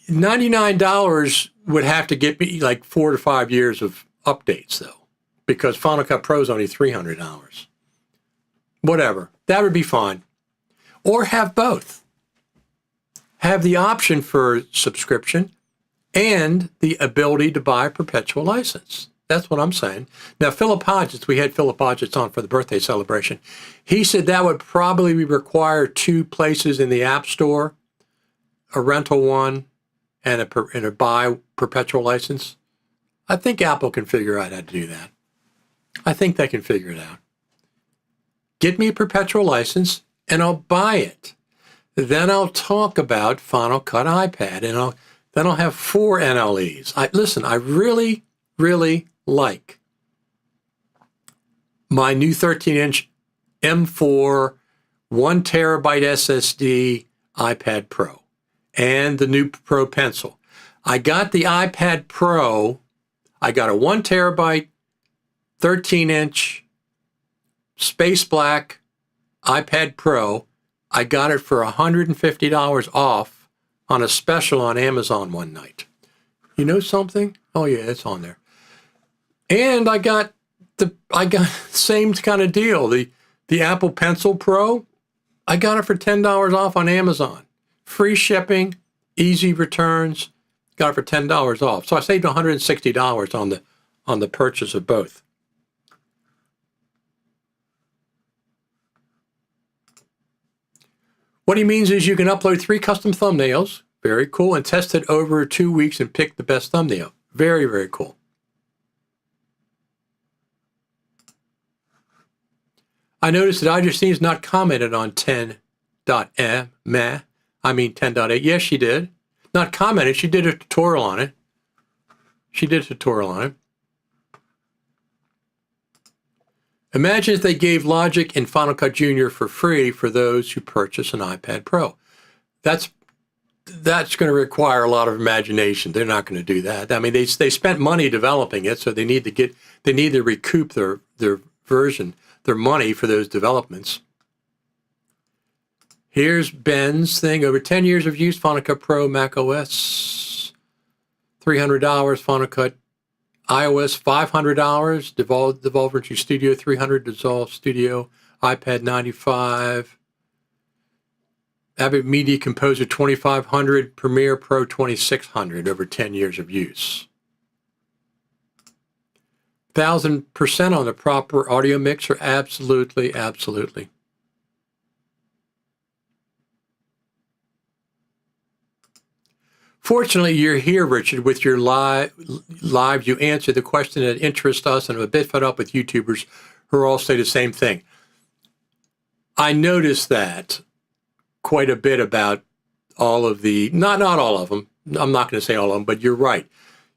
$99 would have to get me like 4 to 5 years of updates, though, because Final Cut Pro is only $300. Whatever. That would be fine. Or have both. Have the option for subscription and the ability to buy a perpetual license. That's what I'm saying. Now, Philip Hodgetts, we had Philip Hodgetts on for the birthday celebration. He said that would probably require 2 places in the App Store, a rental one and a buy perpetual license. I think Apple can figure out how to do that. I think they can figure it out. Get me a perpetual license and I'll buy it. Then I'll talk about Final Cut iPad, and then I'll have 4 NLEs. Listen, I really, really like my new 13-inch M4 1 terabyte SSD iPad Pro and the new Pro Pencil. I got the iPad Pro. I got a 1 terabyte 13-inch space black iPad Pro. I got it for $150 off on a special on Amazon one night. You know something? Oh yeah, it's on there. And I got the same kind of deal. The Apple Pencil Pro, I got it for $10 off on Amazon. Free shipping, easy returns. Got it for $10 off. So I saved $160 on the purchase of both. What he means is you can upload 3 custom thumbnails, very cool, and test it over 2 weeks and pick the best thumbnail. Very, very cool. I noticed that Idrissine's not commented on 10.8. Yes, she did. Not commented, she did a tutorial on it. Imagine if they gave Logic and Final Cut Junior for free for those who purchase an iPad Pro. That's that's going to require a lot of imagination. They're not going to do that. I mean, they spent money developing it, so they need to recoup their money for those developments. Here's Ben's thing. Over 10 years of use, Final Cut Pro, Mac OS, $300. Final Cut iOS, $500. Devolver into Studio, $300. Dissolve Studio, iPad, $95. Avid Media Composer, $2,500. Premiere Pro, $2,600. Over 10 years of use. 1,000% on the proper audio mixer. Absolutely, absolutely. Fortunately, you're here, Richard, with your live. You answer the question that interests us, and I'm a bit fed up with YouTubers who all say the same thing. I noticed that quite a bit about all of the, not all of them. I'm not going to say all of them, but you're right.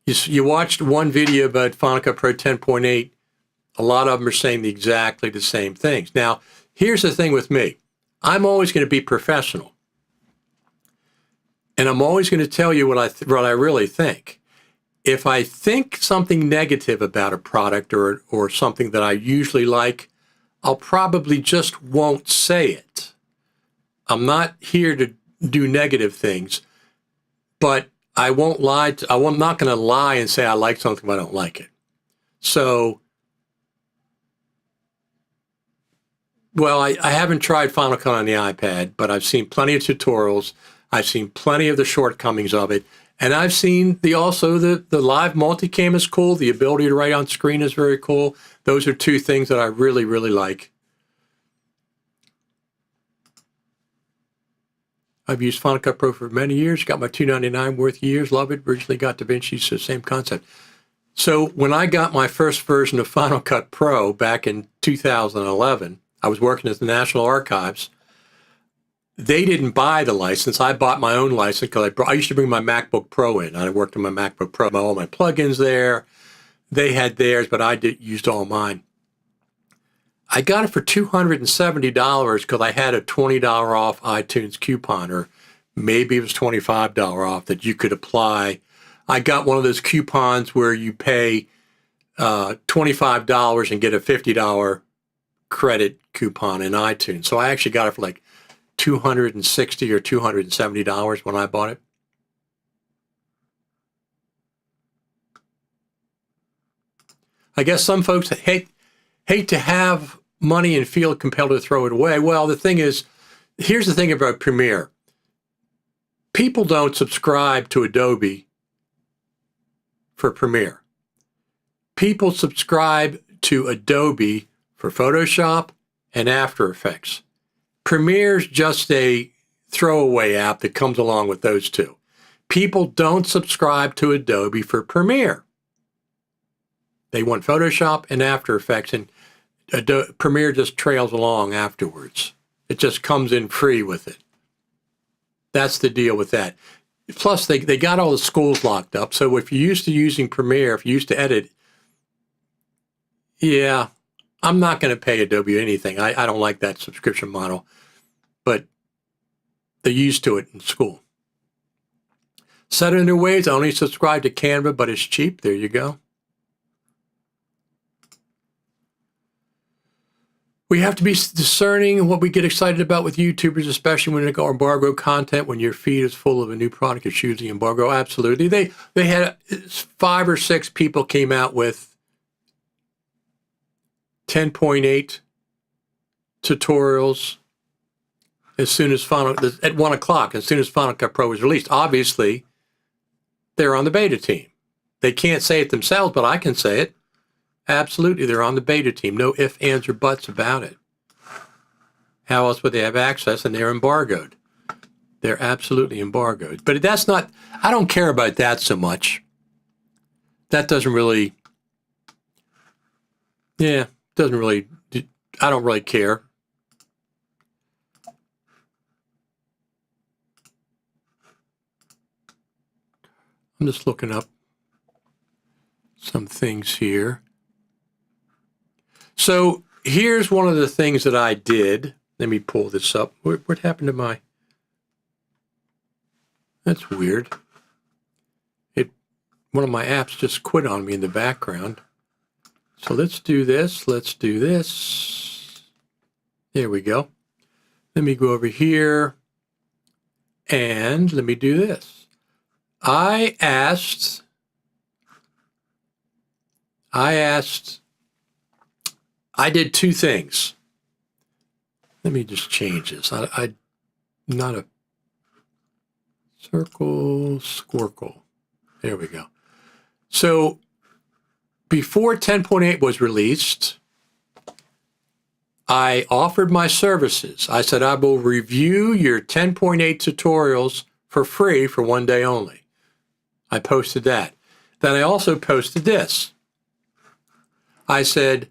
You watched one video about Final Cut Pro 10.8. A lot of them are saying exactly the same things. Now, here's the thing with me. I'm always going to be professional. And I'm always going to tell you what I really think. If I think something negative about a product or something that I usually like, I'll probably just won't say it. I'm not here to do negative things, but I won't lie. I'm not going to lie and say I like something if I don't like it. So, well, I haven't tried Final Cut on the iPad, but I've seen plenty of tutorials. I've seen plenty of the shortcomings of it. And I've seen the live multicam is cool. The ability to write on screen is very cool. Those are two things that I really, really like. I've used Final Cut Pro for many years. Got my $299 worth years. Love it. Originally got DaVinci, so same concept. So when I got my first version of Final Cut Pro back in 2011, I was working at the National Archives. They didn't buy the license. I bought my own license because I used to bring my MacBook Pro in. I worked on my MacBook Pro, all my plugins there. They had theirs, but I used all mine. I got it for $270 because I had a $20 off iTunes coupon, or maybe it was $25 off that you could apply. I got one of those coupons where you pay $25 and get a $50 credit coupon in iTunes. So I actually got it for like $260 or $270 when I bought it. I guess some folks hate to have money and feel compelled to throw it away. Well, the thing is, here's the thing about Premiere. People don't subscribe to Adobe for Premiere. People subscribe to Adobe for Photoshop and After Effects. Premiere's just a throwaway app that comes along with those two. People don't subscribe to Adobe for Premiere. They want Photoshop and After Effects, and Premiere just trails along afterwards. It just comes in free with it. That's the deal with that. Plus, they got all the schools locked up, so if you're used to using Premiere, if you used to edit, yeah, I'm not going to pay Adobe anything. I don't like that subscription model, but they're used to it in school. Set in new ways. I only subscribe to Canva, but it's cheap. There you go. We have to be discerning what we get excited about with YouTubers, especially when they go embargo content. When your feed is full of a new product, it's usually embargo. Absolutely. They had 5 or 6 people came out with 10.8 tutorials as soon as at 1 o'clock, as soon as Final Cut Pro was released. Obviously, they're on the beta team. They can't say it themselves, but I can say it. Absolutely, they're on the beta team. No ifs, ands, or buts about it. How else would they have access? And they're embargoed. They're absolutely embargoed. But that's not, I don't care about that so much. That doesn't really, I don't really care. I'm just looking up some things here. So here's one of the things that I did. Let me pull this up. What happened to my... That's weird. One of my apps just quit on me in the background. So let's do this. Let's do this. There we go. Let me go over here and let me do this. I did two things. Let me just change this. Not a circle, squircle. There we go. So before 10.8 was released, I offered my services. I said, I will review your 10.8 tutorials for free for 1 day only. I posted that. Then I also posted this. I said,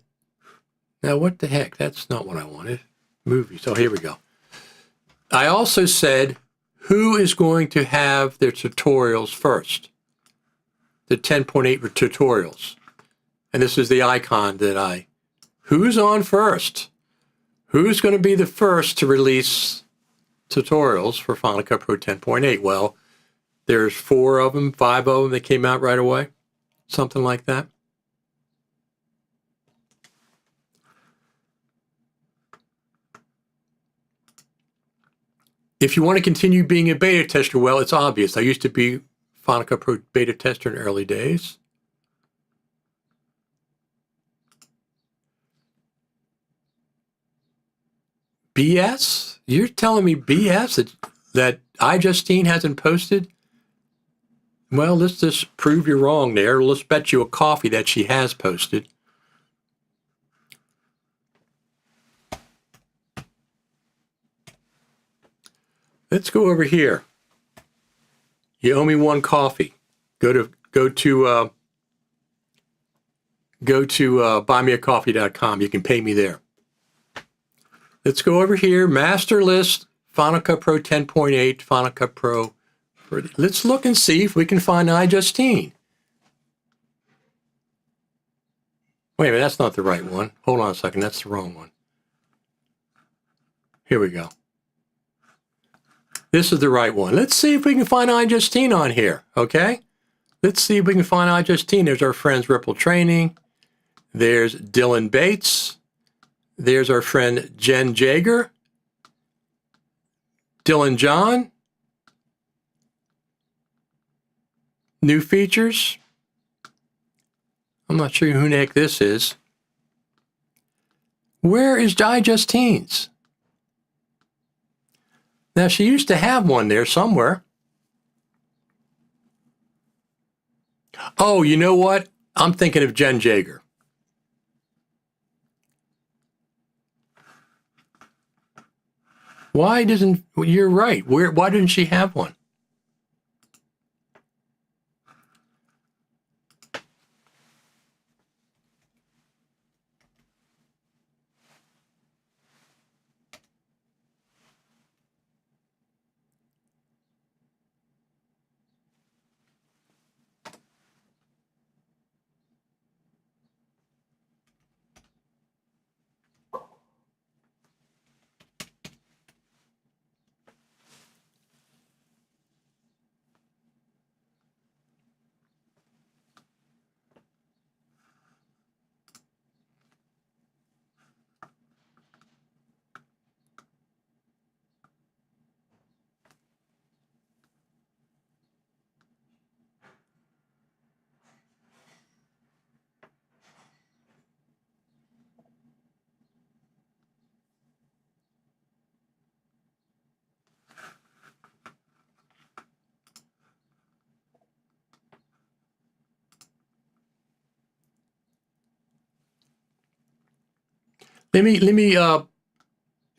now what the heck? That's not what I wanted. Movies. Oh, here we go. I also said, who is going to have their tutorials first? The 10.8 tutorials. And this is the icon that who's on first? Who's going to be the first to release tutorials for Final Cut Pro 10.8? Well, there's 4 of them, 5 of them that came out right away. Something like that. If you want to continue being a beta tester, well, it's obvious. I used to be Final Cut Pro beta tester in the early days. BS? You're telling me BS that iJustine hasn't posted? Well, let's just prove you're wrong there. Let's bet you a coffee that she has posted. Let's go over here. You owe me 1 coffee. Go to buymeacoffee.com. You can pay me there. Let's go over here. Master list, Final Cut Pro 10.8, Final Cut Pro. Let's look and see if we can find iJustine. Wait a minute, that's not the right one. Hold on a second, that's the wrong one. Here we go. This is the right one. Let's see if we can find iJustine on here, okay? Let's see if we can find iJustine. There's our friends Ripple Training. There's Dylan Bates. There's our friend Jen Jager. Dylan John. New features. I'm not sure who the heck this is. Where is iJustine's? Now, she used to have one there somewhere. Oh, you know what? I'm thinking of Jen Jager. Why doesn't... You're right. Why didn't she have one?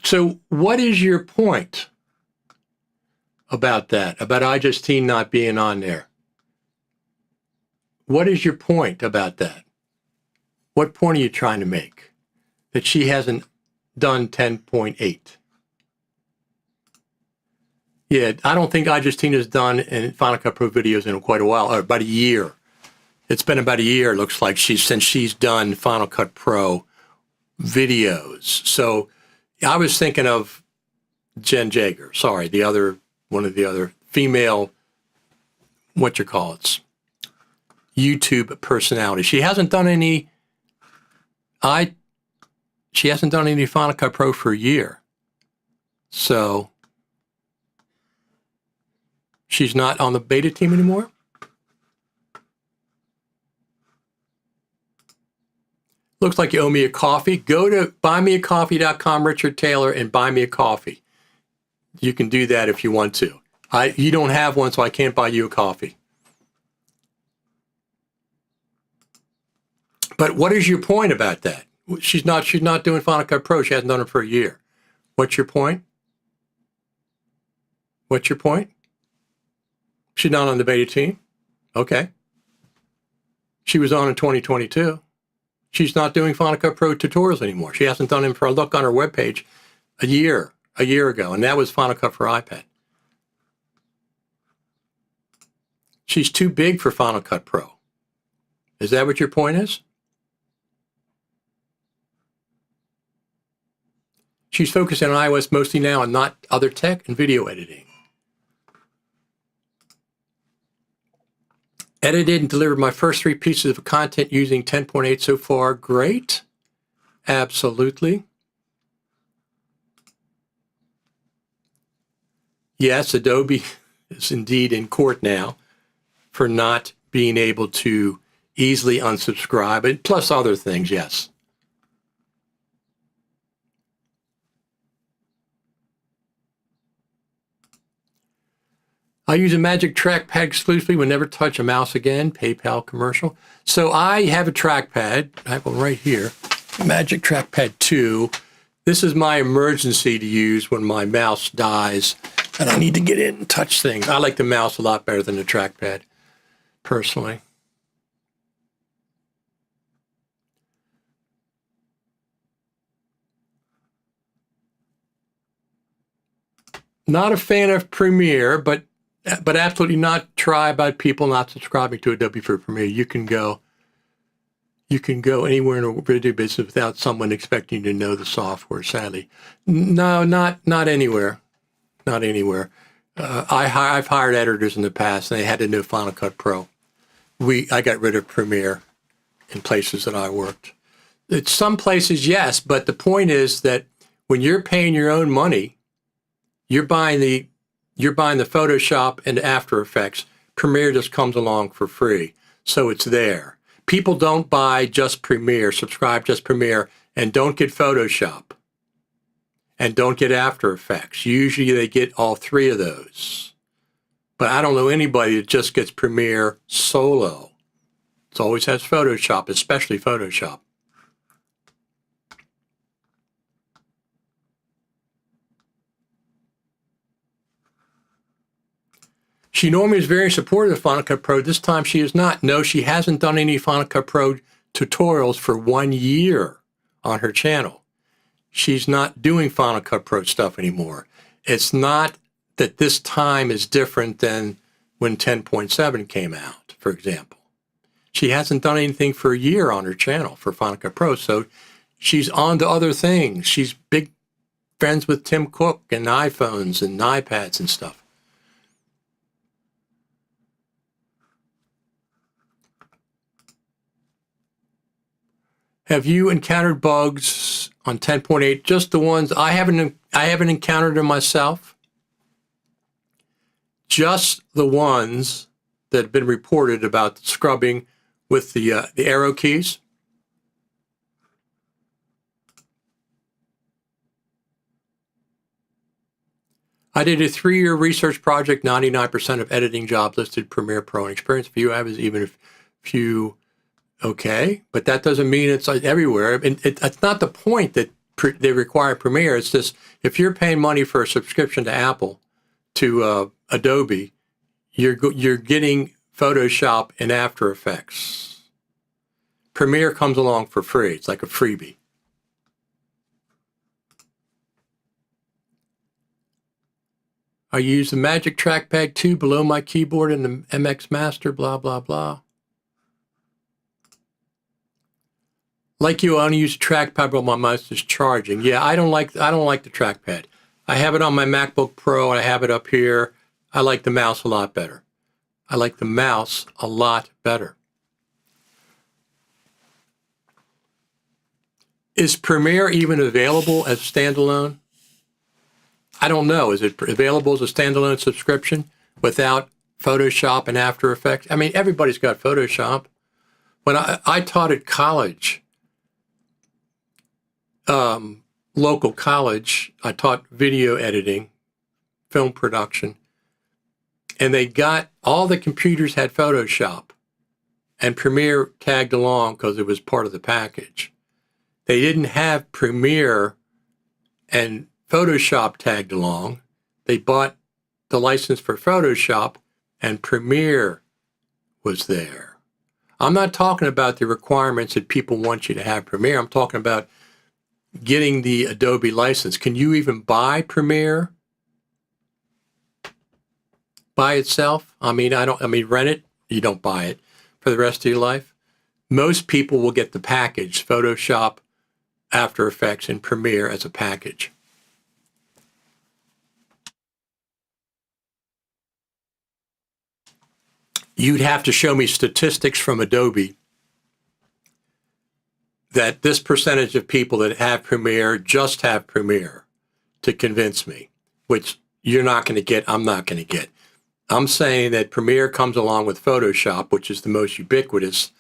So what is your point about that, about iJustine not being on there? What is your point about that? What point are you trying to make? That she hasn't done 10.8? Yeah, I don't think iJustine has done Final Cut Pro videos in quite a while, or about a year. It's been about a year, it looks like, since she's done Final Cut Pro videos. So I was thinking of Jen Jager. Sorry, one of the other female whatchamacallits, YouTube personality. She hasn't done any Final Cut Pro for a year. So she's not on the beta team anymore? Looks like you owe me a coffee. Go to buymeacoffee.com, Richard Taylor, and buy me a coffee. You can do that if you want to. You don't have one, so I can't buy you a coffee. But what is your point about that? She's not doing Final Cut Pro. She hasn't done it for a year. What's your point? What's your point? She's not on the beta team? Okay. She was on in 2022. She's not doing Final Cut Pro tutorials anymore. She hasn't done them for a look on her webpage a year ago, and that was Final Cut for iPad. She's too big for Final Cut Pro. Is that what your point is? She's focusing on iOS mostly now and not other tech and video editing. Edited and delivered my first 3 pieces of content using 10.8 so far. Great. Absolutely. Yes, Adobe is indeed in court now for not being able to easily unsubscribe, and plus other things, yes. I use a Magic Trackpad exclusively, will never touch a mouse again, PayPal commercial. So I have a trackpad, I have one right here, Magic Trackpad 2. This is my emergency to use when my mouse dies and I need to get in and touch things. I like the mouse a lot better than the trackpad, personally. Not a fan of Premiere, but absolutely not try by people not subscribing to Adobe for Premiere. You can go anywhere in a video business without someone expecting you to know the software, sadly. No, not anywhere. Not anywhere. I've hired editors in the past, and they had to know Final Cut Pro. I got rid of Premiere in places that I worked. It's some places, yes, but the point is that when you're paying your own money, you're buying the Photoshop and After Effects. Premiere just comes along for free, so it's there. People don't buy just Premiere, subscribe just Premiere, and don't get Photoshop, and don't get After Effects. Usually they get all 3 of those. But I don't know anybody that just gets Premiere solo. It always has Photoshop, especially Photoshop. She normally is very supportive of Final Cut Pro. This time she is not. No, she hasn't done any Final Cut Pro tutorials for 1 year on her channel. She's not doing Final Cut Pro stuff anymore. It's not that this time is different than when 10.7 came out, for example. She hasn't done anything for a year on her channel for Final Cut Pro, so she's on to other things. She's big friends with Tim Cook and iPhones and iPads and stuff. Have you encountered bugs on 10.8? Just the ones I haven't encountered them myself. Just the ones that have been reported about scrubbing with the arrow keys. I did a 3-year research project. 99% of editing jobs listed Premiere Pro and Experience View. I was even a few. Okay, but that doesn't mean it's everywhere. And it's not the point that they require Premiere. It's just if you're paying money for a subscription to Apple, to Adobe, you're getting Photoshop and After Effects. Premiere comes along for free. It's like a freebie. I use the Magic Trackpad 2 below my keyboard in the MX Master, blah, blah, blah. Like you, I only use a trackpad while my mouse is charging. Yeah, I don't like the trackpad. I have it on my MacBook Pro, and I have it up here. I like the mouse a lot better. I like the mouse a lot better. Is Premiere even available as standalone? I don't know. Is it available as a standalone subscription without Photoshop and After Effects? I mean, everybody's got Photoshop. When I taught at college, local college, I taught video editing, film production, and they got, all the computers had Photoshop, and Premiere tagged along because it was part of the package. They didn't have Premiere and Photoshop tagged along. They bought the license for Photoshop, and Premiere was there. I'm not talking about the requirements that people want you to have Premiere. I'm talking about getting the Adobe license. Can you even buy Premiere by itself? I mean, rent it. You don't buy it for the rest of your life. Most people will get the package, Photoshop, After Effects, and Premiere as a package. You'd have to show me statistics from Adobe that this percentage of people that have Premiere just have Premiere to convince me, which you're not going to get, I'm not going to get. I'm saying that Premiere comes along with Photoshop, which is the most ubiquitous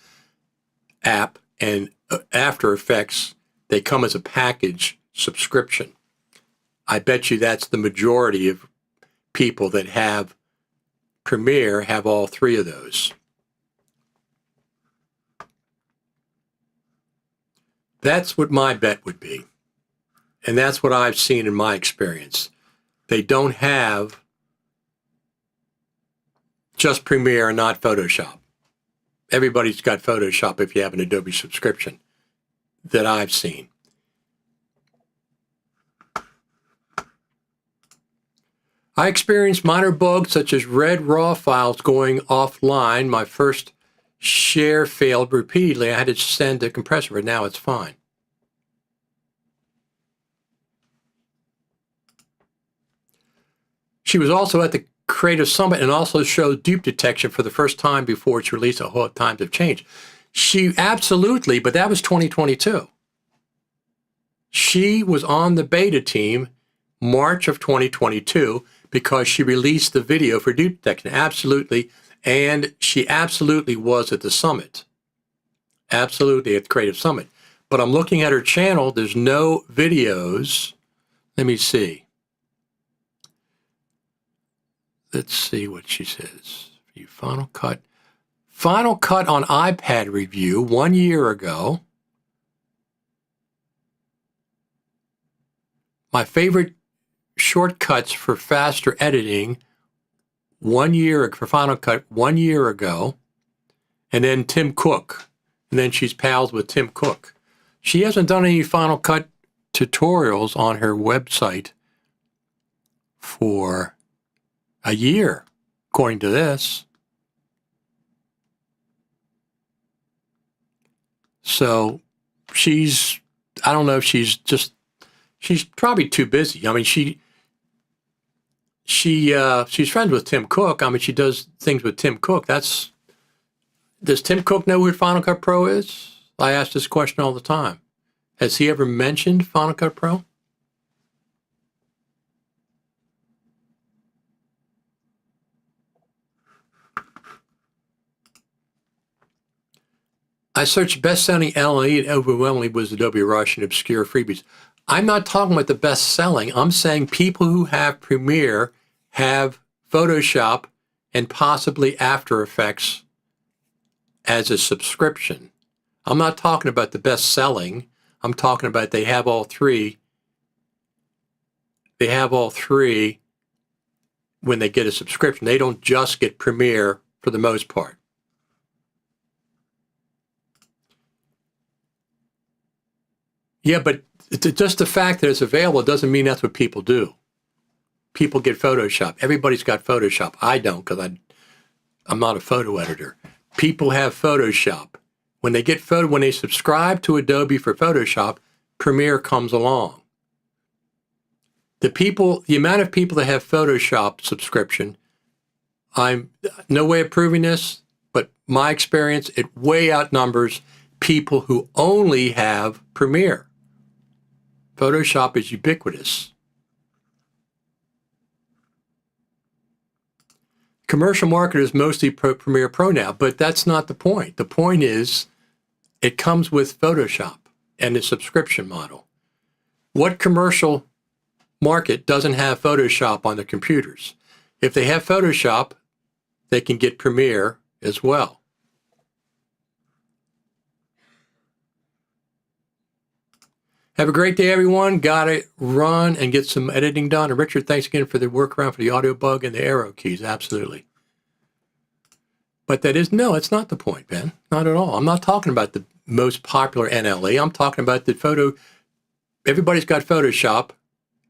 app, and After Effects, they come as a package subscription. I bet you that's the majority of people that have Premiere have all three of those. That's what my bet would be. And that's what I've seen in my experience. They don't have just Premiere and not Photoshop. Everybody's got Photoshop if you have an Adobe subscription that I've seen. I experienced minor bugs such as red RAW files going offline. My first share failed repeatedly. I had to send a compressor, but now it's fine. She was also at the Creative Summit and also showed dupe detection for the first time before its release. A whole times have changed. She absolutely, but that was 2022. She was on the beta team March of 2022 because she released the video for dupe detection. Absolutely. And she absolutely was at the summit. Absolutely at the Creative Summit. But I'm looking at her channel. There's no videos. Let me see. Let's see what she says. Final Cut. Final Cut on iPad review 1 year ago. My favorite shortcuts for faster editing 1 year for Final Cut 1 year ago. And then Tim Cook. And then she's pals with Tim Cook. She hasn't done any Final Cut tutorials on her website for a year, according to this. So I don't know if she's probably too busy. I mean, she's friends with Tim Cook. I mean, she does things with Tim Cook. Does Tim Cook know who Final Cut Pro is? I ask this question all the time. Has he ever mentioned Final Cut Pro? I searched best-selling LE and overwhelmingly was Adobe Rush and obscure freebies. I'm not talking about the best-selling. I'm saying people who have Premiere have Photoshop and possibly After Effects as a subscription. I'm not talking about the best-selling. I'm talking about they have all three. They have all three when they get a subscription. They don't just get Premiere for the most part. Yeah, but just the fact that it's available doesn't mean that's what people do. People get Photoshop. Everybody's got Photoshop. I don't because I'm not a photo editor. People have Photoshop. When they subscribe to Adobe for Photoshop, Premiere comes along. The amount of people that have Photoshop subscription I'm no way of proving this, but my experience, it way outnumbers people who only have Premiere. Photoshop is ubiquitous. Commercial marketers mostly Premiere Pro now, but that's not the point. The point is it comes with Photoshop and the subscription model. What commercial market doesn't have Photoshop on their computers? If they have Photoshop, they can get Premiere as well. Have a great day, everyone. Got to run and get some editing done. And Richard, thanks again for the workaround for the audio bug and the arrow keys. Absolutely. But no, it's not the point, Ben. Not at all. I'm not talking about the most popular NLE. I'm talking about the everybody's got Photoshop.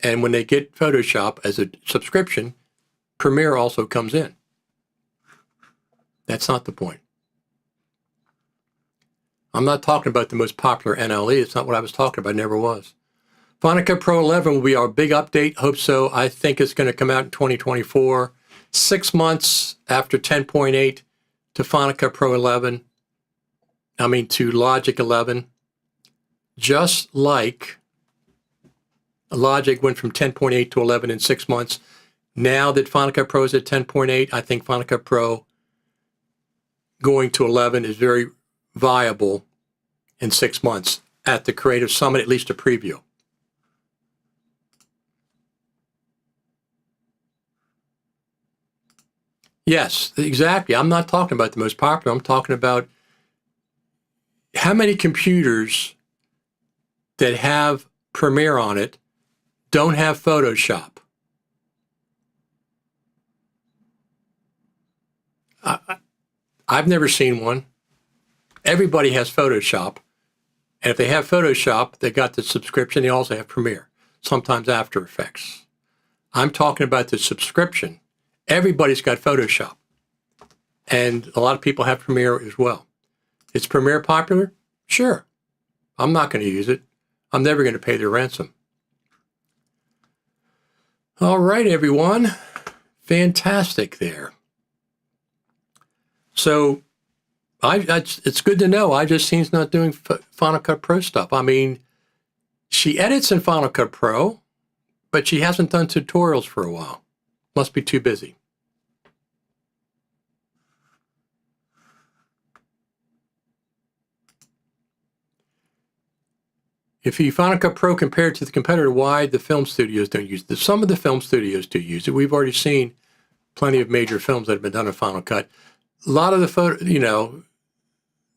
And when they get Photoshop as a subscription, Premiere also comes in. That's not the point. I'm not talking about the most popular NLE. It's not what I was talking about. It never was. Final Cut Pro 11 will be our big update. Hope so. I think it's going to come out in 2024. 6 months after 10.8 to Final Cut Pro 11. To Logic 11. Just like Logic went from 10.8 to 11 in 6 months. Now that Final Cut Pro is at 10.8, I think Final Cut Pro going to 11 is very viable in 6 months at the Creative Summit, at least a preview. Yes, exactly. I'm not talking about the most popular. I'm talking about how many computers that have Premiere on it don't have Photoshop. I've never seen one. Everybody has Photoshop. And if they have Photoshop, they got the subscription. They also have Premiere, sometimes After Effects. I'm talking about the subscription. Everybody's got Photoshop. And a lot of people have Premiere as well. Is Premiere popular? Sure. I'm not going to use it. I'm never going to pay their ransom. All right, everyone. Fantastic there. So it's good to know. IJustina's not doing Final Cut Pro stuff. She edits in Final Cut Pro, but she hasn't done tutorials for a while. Must be too busy. If you Final Cut Pro compared to the competitor, why the film studios don't use it? Some of the film studios do use it. We've already seen plenty of major films that have been done in Final Cut. A lot of the photo,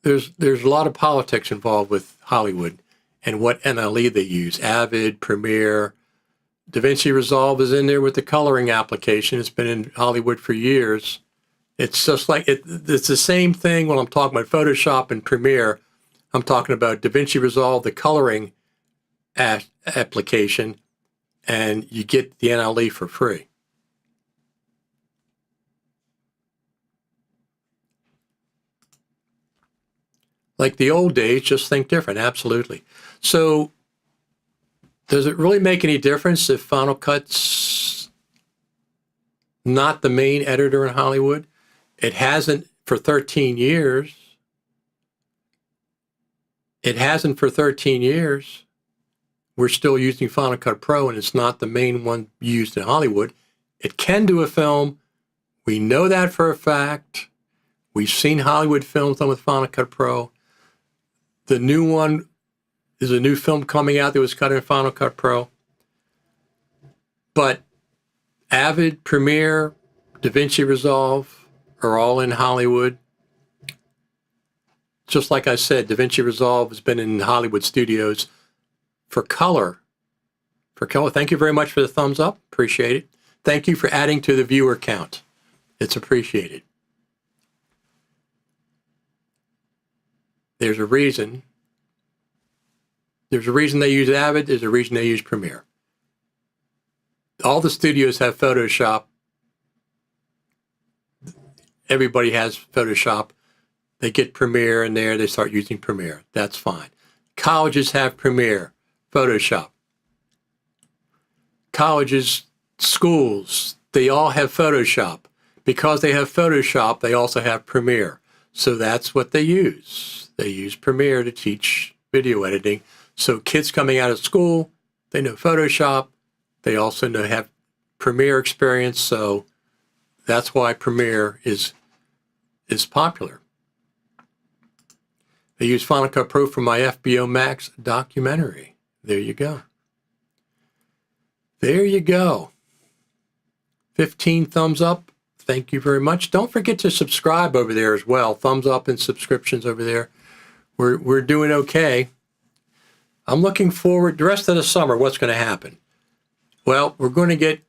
there's a lot of politics involved with Hollywood and what NLE they use. Avid, Premiere, DaVinci Resolve is in there with the coloring application. It's been in Hollywood for years. It's just like, it's the same thing when I'm talking about Photoshop and Premiere. I'm talking about DaVinci Resolve, the coloring application, and you get the NLE for free. Like the old days, just think different. Absolutely. So does it really make any difference if Final Cut's not the main editor in Hollywood? It hasn't for 13 years. It hasn't for 13 years. We're still using Final Cut Pro, and it's not the main one used in Hollywood. It can do a film. We know that for a fact. We've seen Hollywood films done with Final Cut Pro. The new one is a new film coming out that was cut in Final Cut Pro. But Avid, Premiere, DaVinci Resolve are all in Hollywood. Just like I said, DaVinci Resolve has been in Hollywood studios for color. Thank you very much for the thumbs up. Appreciate it. Thank you for adding to the viewer count. It's appreciated. There's a reason. There's a reason they use Avid. There's a reason they use Premiere. All the studios have Photoshop. Everybody has Photoshop. They get Premiere in there. They start using Premiere. That's fine. Colleges have Premiere, Photoshop. Colleges, schools, they all have Photoshop. Because they have Photoshop, they also have Premiere. So that's what they use. They use Premiere to teach video editing. So kids coming out of school, they know Photoshop. They also have Premiere experience. So that's why Premiere is popular. They use Final Cut Pro for my FBO Max documentary. There you go. There you go. 15 thumbs up. Thank you very much. Don't forget to subscribe over there as well. Thumbs up and subscriptions over there. We're doing okay. I'm looking forward the rest of the summer. What's going to happen? Well, we're going to get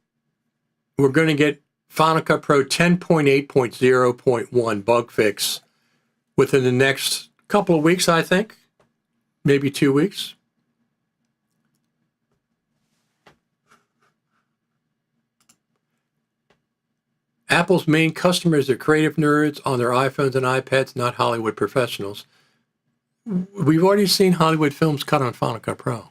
Final Cut Pro 10.8.0.1 bug fix within the next couple of weeks, I think. Maybe 2 weeks. Apple's main customers are creative nerds on their iPhones and iPads, not Hollywood professionals. We've already seen Hollywood films cut on Final Cut Pro.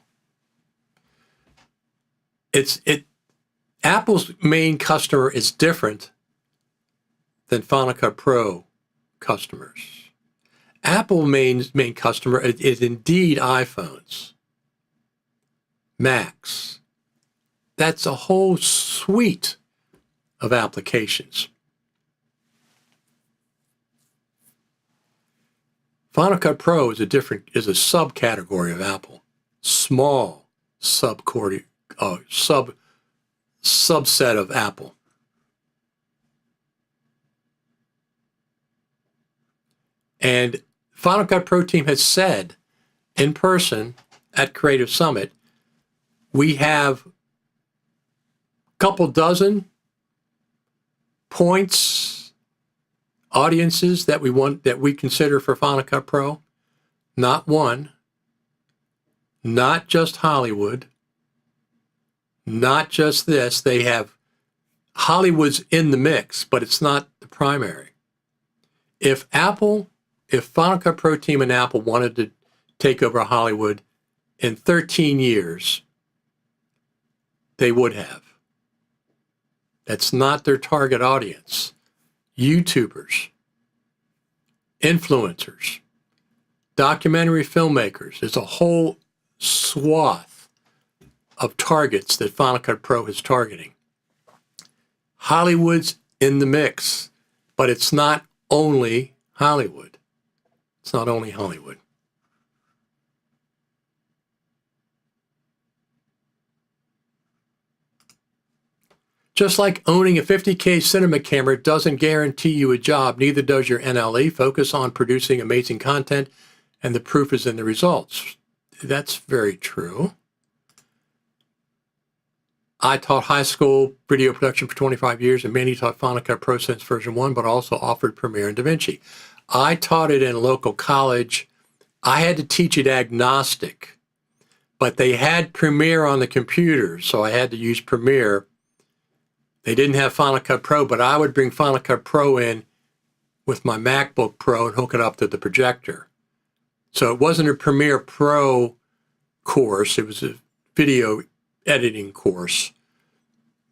Apple's main customer is different than Final Cut Pro customers. Apple's main customer is indeed iPhones, Macs. That's a whole suite of applications. Final Cut Pro is a subcategory of Apple, small subset of Apple. And Final Cut Pro team has said in person at Creative Summit, we have a couple dozen points, audiences that we consider for Final Cut Pro. Not one, not just Hollywood, not just this. They have Hollywood's in the mix, but it's not the primary. If Final Cut Pro team and Apple wanted to take over Hollywood in 13 years, they would have. That's not their target audience. YouTubers, influencers, documentary filmmakers. It's a whole swath of targets that Final Cut Pro is targeting. Hollywood's in the mix, but it's not only Hollywood. It's not only Hollywood. Just like owning a 50K cinema camera doesn't guarantee you a job, neither does your NLE. Focus on producing amazing content, and the proof is in the results. That's very true. I taught high school video production for 25 years, and Manny taught Final Cut Pro since version 1, but also offered Premiere and DaVinci. I taught it in a local college. I had to teach it agnostic, but they had Premiere on the computer, so I had to use Premiere. They didn't have Final Cut Pro, but I would bring Final Cut Pro in with my MacBook Pro and hook it up to the projector. So it wasn't a Premiere Pro course. It was a video editing course,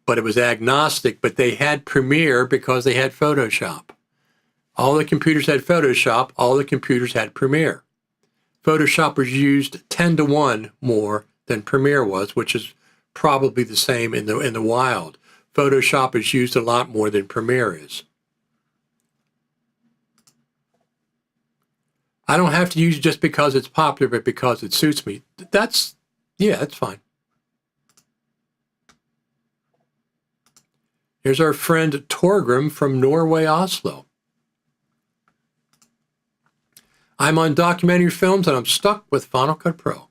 but it was agnostic. But they had Premiere because they had Photoshop. All the computers had Photoshop. All the computers had Premiere. Photoshop was used 10-to-1 more than Premiere was, which is probably the same in the wild. Photoshop is used a lot more than Premiere is. I don't have to use it just because it's popular, but because it suits me. That's fine. Here's our friend Torgrim from Norway, Oslo. I'm on documentary films and I'm stuck with Final Cut Pro.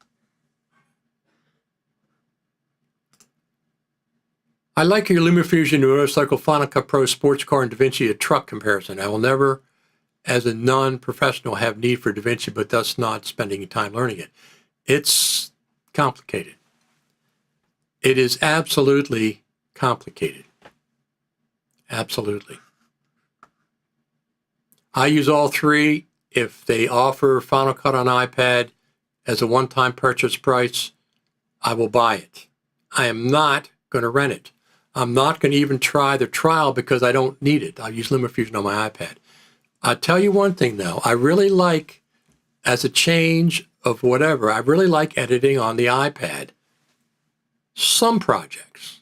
I like your LumaFusion motorcycle, Final Cut Pro, sports car, and DaVinci a truck comparison. I will never, as a non-professional, have need for DaVinci, but thus not spending time learning it. It's complicated. It is absolutely complicated. Absolutely. I use all three. If they offer Final Cut on iPad as a one-time purchase price, I will buy it. I am not going to rent it. I'm not going to even try the trial because I don't need it. I use LumaFusion on my iPad. I'll tell you one thing, though. I really like, as a change of whatever, I really like editing on the iPad. Some projects.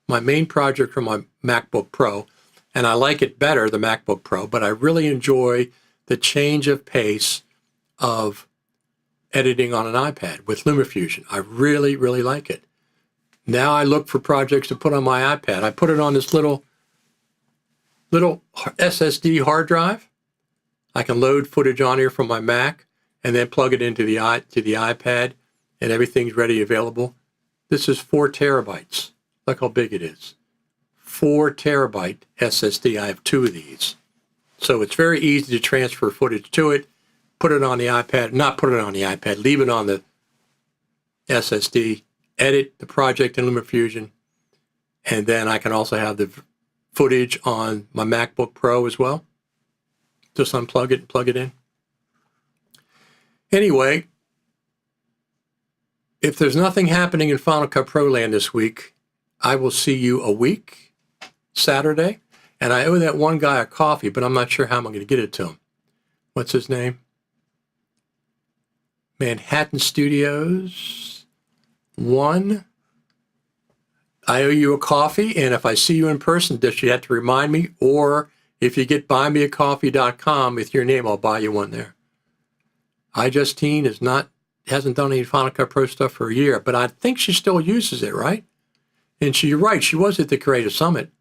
My main project are my MacBook Pro, and I like it better, the MacBook Pro, but I really enjoy the change of pace of editing on an iPad with LumaFusion. I really, really like it. Now I look for projects to put on my iPad. I put it on this little SSD hard drive. I can load footage on here from my Mac and then plug it into the iPad, and everything's ready, available. This is 4 terabytes. Look how big it is. 4 terabyte SSD. I have 2 of these. So it's very easy to transfer footage to it, put it on the iPad, not put it on the iPad, leave it on the SSD, edit the project in LumaFusion, and then I can also have the footage on my MacBook Pro as well. Just unplug it and plug it in. Anyway, if there's nothing happening in Final Cut Pro land this week, I will see you a week, Saturday, and I owe that one guy a coffee, but I'm not sure how I'm going to get it to him. What's his name? Manhattan Studios 1. I owe you a coffee, and if I see you in person, just you have to remind me, or if you get buymeacoffee.com with your name, I'll buy you one there. iJustine hasn't done any Final Cut Pro stuff for a year, but I think she still uses it, right? And you're right, she was at the Creative Summit.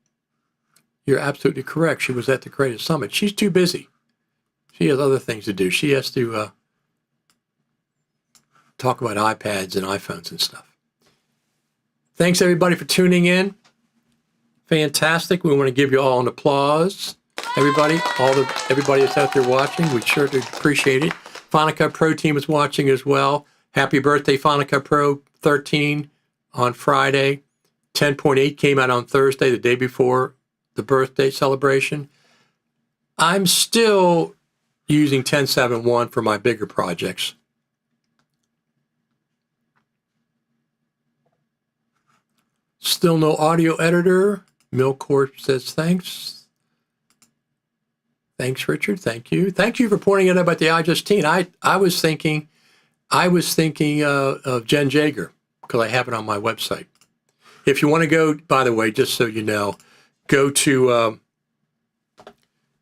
You're absolutely correct. She was at the Creative Summit. She's too busy. She has other things to do. She has to talk about iPads and iPhones and stuff. Thanks, everybody, for tuning in. Fantastic. We want to give you all an applause. Everybody that's out there watching, we sure do appreciate it. Final Cut Pro team is watching as well. Happy birthday, Final Cut Pro 13 on Friday. 10.8 came out on Thursday, the day before the birthday celebration. I'm still using 10.7.1 for my bigger projects. Still no audio editor. Milcourt says thanks. Thanks, Richard. Thank you. Thank you for pointing it out about the iJustine. I was thinking of Jen Jager because I have it on my website. If you want to go, by the way, just so you know, go to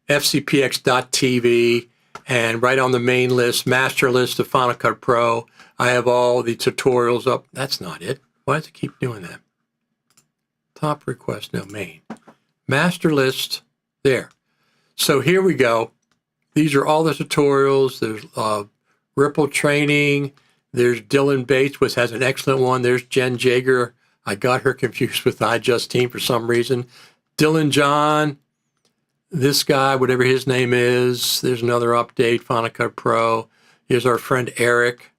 fcpx.tv and right on the main list, master list of Final Cut Pro. I have all the tutorials up. That's not it. Why does it keep doing that? Top request, no main. Master list, there. So here we go. These are all the tutorials. There's Ripple training. There's Dylan Bates, which has an excellent one. There's Jen Jager. I got her confused with iJustine for some reason. Dylan John, this guy, whatever his name is. There's another update, Final Cut Pro. Here's our friend Eric.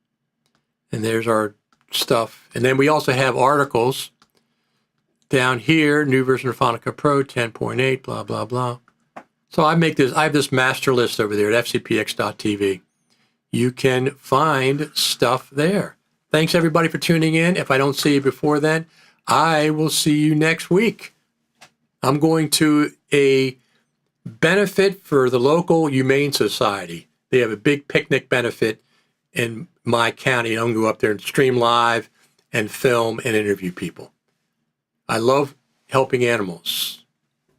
And there's our stuff. And then we also have articles down here, new version of Final Cut Pro, 10.8, blah, blah, blah. So I have this master list over there at fcpx.tv. You can find stuff there. Thanks, everybody, for tuning in. If I don't see you before then, I will see you next week. I'm going to a benefit for the local Humane Society. They have a big picnic benefit in my county. I'm going to go up there and stream live and film and interview people. I love helping animals.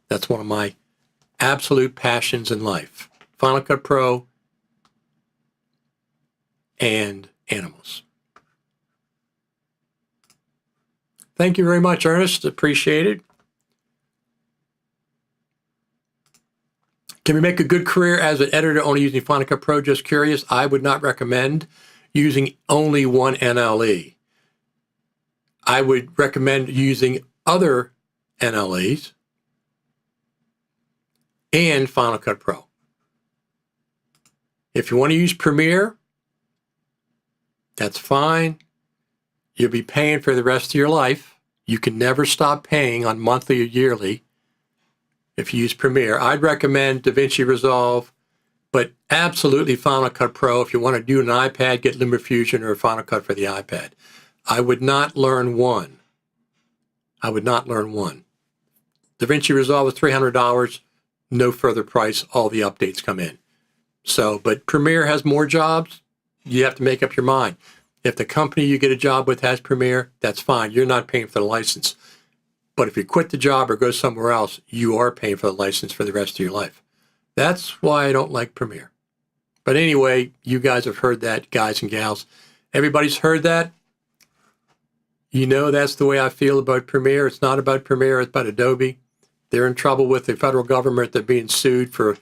That's one of my absolute passions in life. Final Cut Pro and animals. Thank you very much, Ernest. Appreciate it. Can we make a good career as an editor only using Final Cut Pro? Just curious. I would not recommend using only one NLE. I would recommend using other NLEs and Final Cut Pro. If you want to use Premiere, that's fine. You'll be paying for the rest of your life. You can never stop paying on monthly or yearly if you use Premiere. I'd recommend DaVinci Resolve, but absolutely Final Cut Pro. If you want to do an iPad, get LumaFusion or Final Cut for the iPad. I would not learn one I would not learn one. DaVinci Resolve is $300, no further price, all the updates come in. So, but Premiere has more jobs, you have to make up your mind. If the company you get a job with has Premiere, that's fine. You're not paying for the license. But if you quit the job or go somewhere else, you are paying for the license for the rest of your life. That's why I don't like Premiere. But anyway, you guys have heard that, guys and gals. Everybody's heard that. You know that's the way I feel about Premiere. It's not about Premiere, it's about Adobe. They're in trouble with the federal government. They're being sued for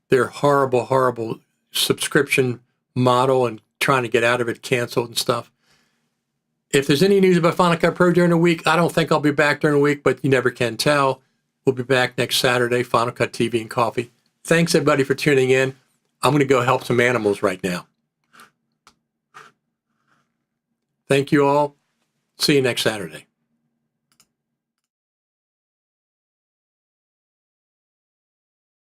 their horrible, horrible subscription model and trying to get out of it, canceled and stuff. If there's any news about Final Cut Pro during the week, I don't think I'll be back during the week, but you never can tell. We'll be back next Saturday, Final Cut TV and Coffee. Thanks, everybody, for tuning in. I'm going to go help some animals right now. Thank you all. See you next Saturday.